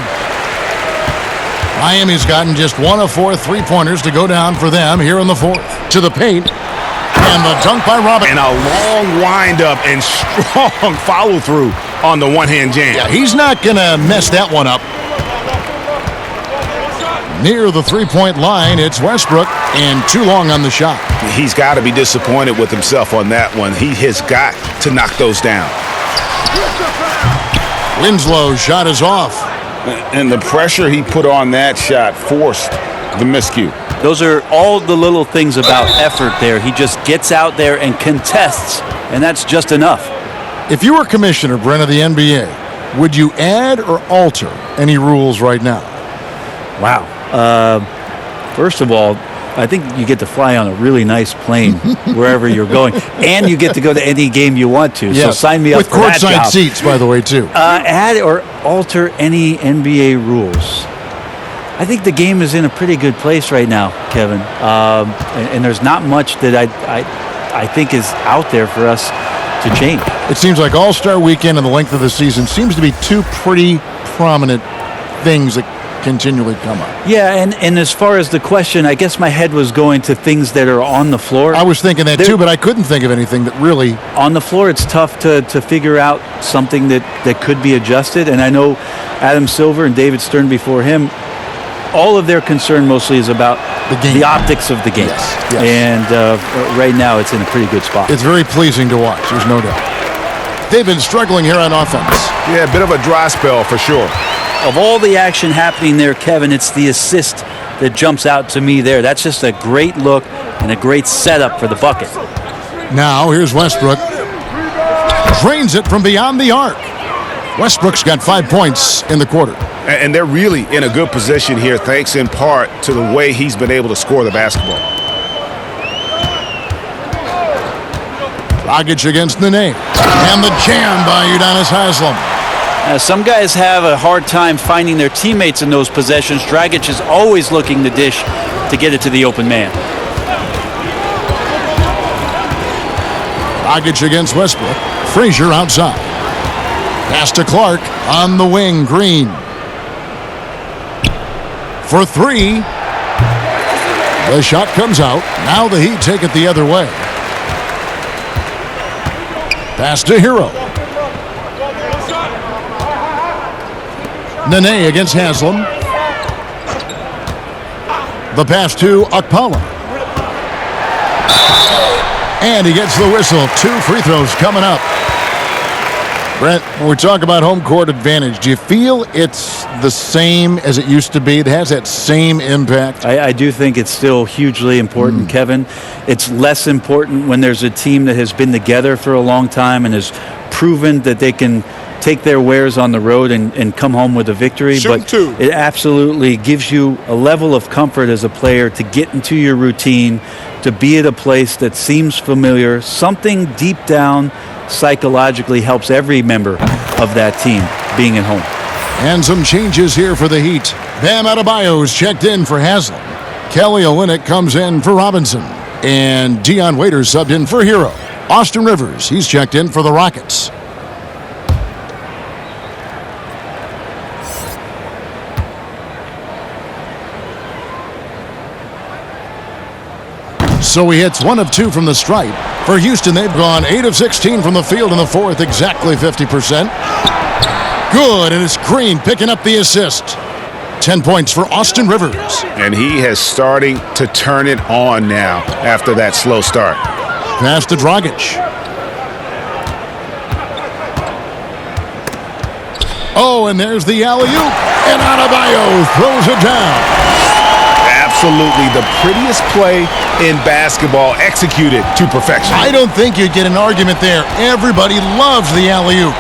Speaker 1: Miami's gotten just 1 of 4 3-pointers to go down for them here in the fourth. To the paint. And the dunk by Robinson.
Speaker 5: And a long windup and strong follow-through on the one-hand jam.
Speaker 1: Yeah, he's not going to mess that one up. Near the three-point line, it's Westbrook, and too long on the shot.
Speaker 5: He's got to be disappointed with himself on that one. He has got to knock those down.
Speaker 1: Winslow's shot is off.
Speaker 4: And the pressure he put on that shot forced the miscue.
Speaker 3: Those are all the little things about effort there. He just gets out there and contests, and that's just enough.
Speaker 1: If you were commissioner, Brent, of the NBA, would you add or alter any rules right now?
Speaker 3: Wow. First of all, I think you get to fly on a really nice plane wherever you're going, and you get to go to any game you want to.
Speaker 1: Yes.
Speaker 3: So sign me up
Speaker 1: with
Speaker 3: for that job.
Speaker 1: With courtside seats, by the way, too.
Speaker 3: Add or alter any NBA rules. I think the game is in a pretty good place right now, Kevin. And there's not much that I think is out there for us to change.
Speaker 1: It seems like All-Star Weekend and the length of the season seems to be two pretty prominent things that continually come up.
Speaker 3: Yeah, and as far as the question, I guess my head was going to things that are on the floor.
Speaker 1: I was thinking that too, but I couldn't think of anything that really...
Speaker 3: On the floor, it's tough to figure out something that could be adjusted. And I know Adam Silver and David Stern before him, all of their concern mostly is about the optics of the game.
Speaker 1: Yes, yes.
Speaker 3: And right now, it's in a pretty good spot.
Speaker 1: It's very pleasing to watch, there's no doubt. They've been struggling here on offense.
Speaker 5: Yeah, a bit of a dry spell for sure.
Speaker 3: Of all the action happening there, Kevin, it's the assist that jumps out to me there. That's just a great look and a great setup for the bucket.
Speaker 1: Now, here's Westbrook. Drains it from beyond the arc. Westbrook's got 5 points in the quarter.
Speaker 5: And they're really in a good position here, thanks in part to the way he's been able to score the basketball.
Speaker 1: Dragic against Nene. And the jam by Udonis Haslem.
Speaker 3: Some guys have a hard time finding their teammates in those possessions. Dragic is always looking to dish to get it to the open man.
Speaker 1: Dragic against Westbrook. Frazier outside. Pass to Clark on the wing. Green. For three. The shot comes out. Now the Heat take it the other way. Pass to Hero. Nene against Haslem. The pass to Okpala. And he gets the whistle. 2 free throws coming up. Brent, when we talk about home court advantage, do you feel it's the same as it used to be? It has that same impact?
Speaker 3: I do think it's still hugely important, Kevin. It's less important when there's a team that has been together for a long time and has proven that they can take their wares on the road and come home with a victory. But it absolutely gives you a level of comfort as a player to get into your routine, to be at a place that seems familiar. Something deep down psychologically helps every member of that team being at home.
Speaker 1: And some changes here for the Heat. Bam Adebayo's checked in for Haslem. Kelly Olynyk comes in for Robinson. And Dion Waiters subbed in for Hero. Austin Rivers, he's checked in for the Rockets. So he hits 1 of 2 from the stripe. For Houston, they've gone 8 of 16 from the field in the fourth, exactly 50%. Good, and it's Green picking up the assist. 10 points for Austin Rivers.
Speaker 5: And he has starting to turn it on now after that slow start.
Speaker 1: Pass to Dragic. Oh, and there's the alley-oop. And Adebayo throws it down.
Speaker 5: Absolutely the prettiest play in basketball, executed to perfection.
Speaker 1: I don't think you'd get an argument there. Everybody loves the alley-oop.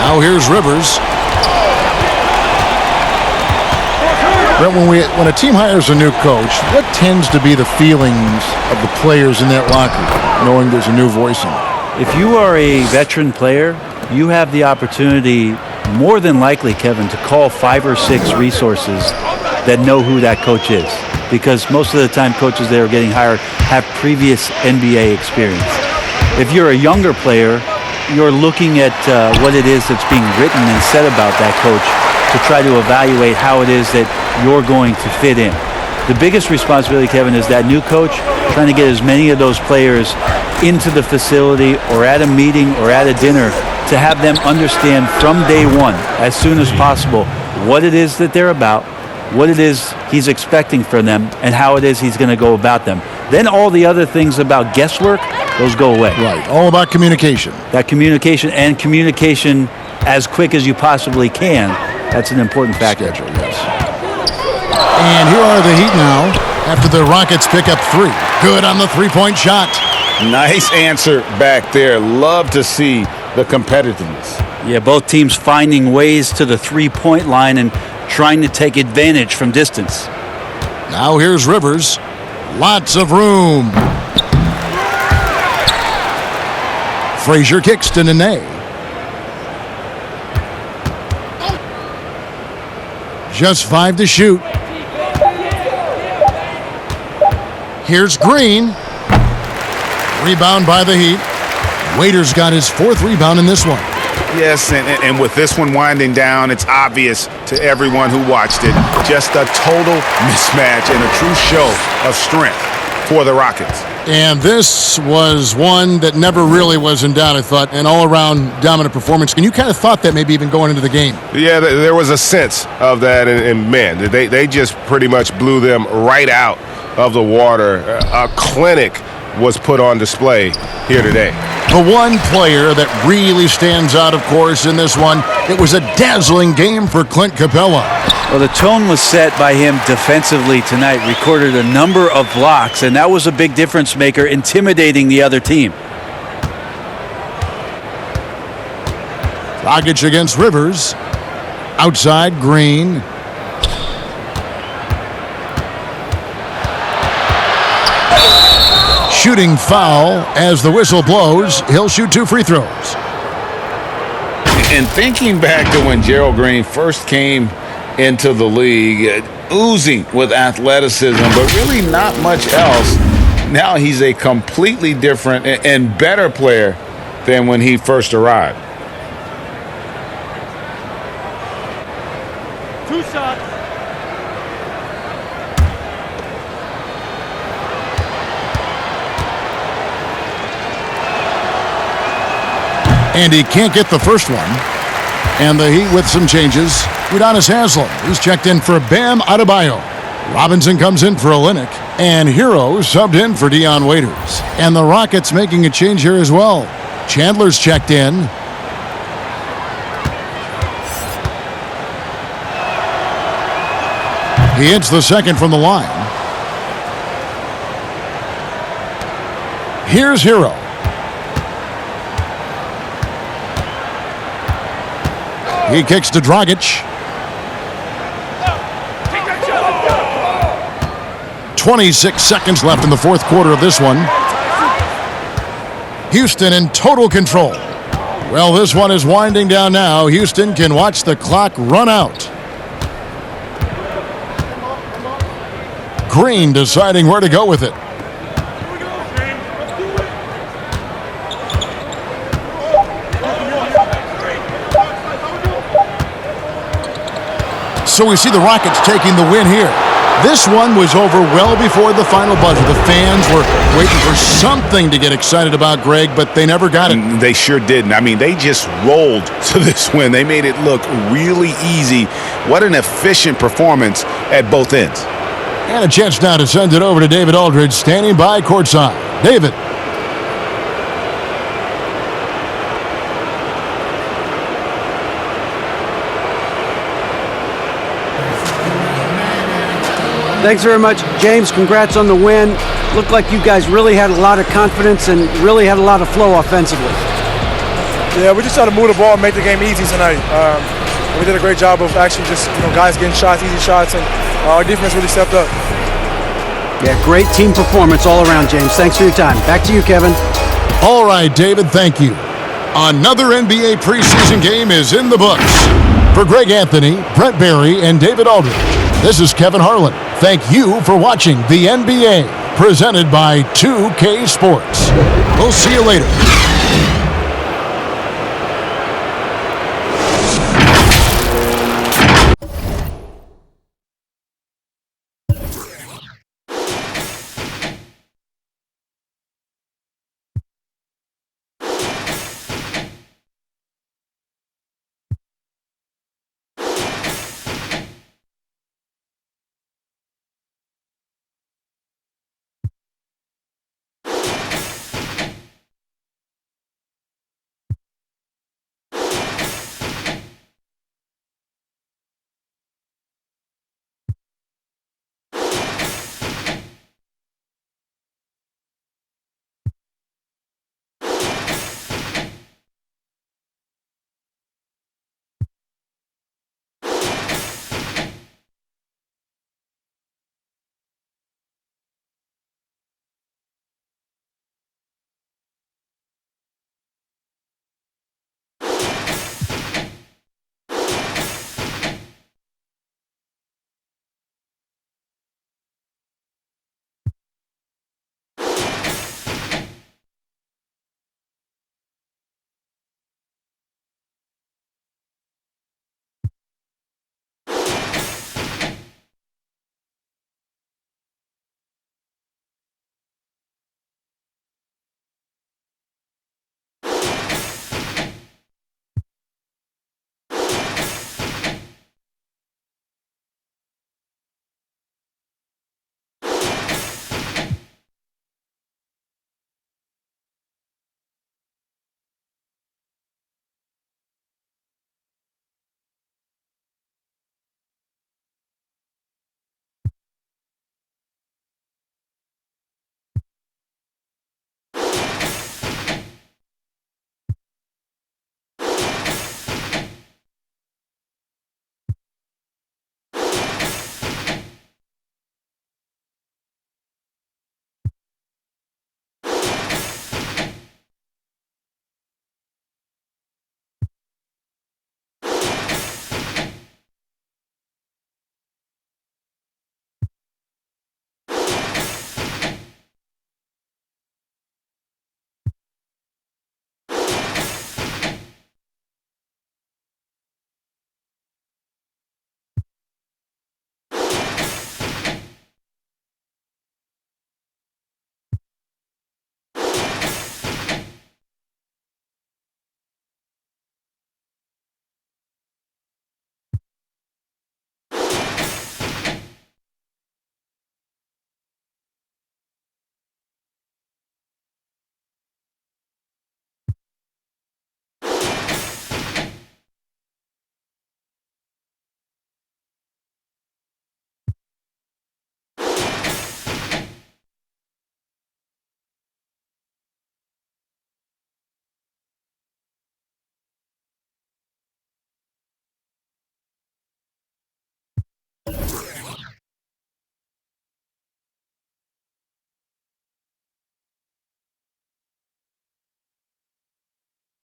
Speaker 1: Now here's Rivers. When a team hires a new coach, what tends to be the feelings of the players in that locker room, knowing there's a new voice in it?
Speaker 3: If you are a veteran player, you have the opportunity, more than likely, Kevin, to call 5 or 6 resources that know who that coach is. because most of the time coaches that are getting hired have previous NBA experience. If you're a younger player, you're looking at what it is that's being written and said about that coach to try to evaluate how it is that you're going to fit in. The biggest responsibility, Kevin, is that new coach trying to get as many of those players into the facility or at a meeting or at a dinner to have them understand from day one, as soon as possible, what it is that they're about, what it is he's expecting from them, and how it is he's going to go about them. Then all the other things about guesswork, those go away.
Speaker 1: Right, all about communication.
Speaker 3: That communication and communication as quick as you possibly can, that's an important factor.
Speaker 1: Schedule, yes. And here are the Heat now after the Rockets pick up 3. Good on the three-point shot.
Speaker 4: Nice answer back there. Love to see the competitiveness.
Speaker 3: Yeah, both teams finding ways to the three-point line and trying to take advantage from distance.
Speaker 1: Now here's Rivers. Lots of room. Frazier kicks to Nene. Just 5 to shoot. Here's Green. Rebound by the Heat. Waiter's got his 4th rebound in this one.
Speaker 5: Yes, and with this one winding down, it's obvious to everyone who watched it. Just a total mismatch and a true show of strength for the Rockets.
Speaker 1: And this was one that never really was in doubt, I thought, an all-around dominant performance. And you kind of thought that maybe even going into the game.
Speaker 14: Yeah, there was a sense of that, and man, they just pretty much blew them right out of the water. A clinic was put on display here today.
Speaker 1: The one player that really stands out, of course, in this one, it was a dazzling game for Clint Capella.
Speaker 3: Well, the tone was set by him defensively tonight, recorded a number of blocks, and that was a big difference maker, intimidating the other team.
Speaker 1: Dragic against Rivers. Outside, Green. Shooting foul as the whistle blows. He'll shoot 2 free throws.
Speaker 4: And thinking back to when Gerald Green first came into the league, oozing with athleticism, but really not much else. Now he's a completely different and better player than when he first arrived.
Speaker 13: 2 shots.
Speaker 1: And he can't get the first one. And the Heat with some changes. Udonis Haslem, he's checked in for Bam Adebayo. Robinson comes in for Olynyk. And Hero subbed in for Dion Waiters. And the Rockets making a change here as well. Chandler's checked in. He hits the second from the line. Here's Hero. He kicks to Dragic. 26 seconds left in the 4th quarter of this one. Houston in total control. Well, this one is winding down now. Houston can watch the clock run out. Green deciding where to go with it. So we see the Rockets taking the win here. This one was over well before the final buzzer. The fans were waiting for something to get excited about, Greg, but they never got it.
Speaker 5: They sure didn't. I mean, they just rolled to this win. They made it look really easy. What an efficient performance at both ends.
Speaker 1: And a chance now to send it over to David Aldridge, standing by courtside. David.
Speaker 2: Thanks very much, James. Congrats on the win. Looked like you guys really had a lot of confidence and really had a lot of flow offensively.
Speaker 8: Yeah, we just tried to move the ball and make the game easy tonight. We did a great job of actually just guys getting shots, easy shots, and our defense really stepped up.
Speaker 2: Yeah, great team performance all around, James. Thanks for your time. Back to you, Kevin.
Speaker 1: All right, David, thank you. Another NBA preseason game is in the books. For Greg Anthony, Brett Barry, and David Aldridge, This is Kevin Harlan. Thank you for watching the NBA, presented by 2K Sports. We'll see you later.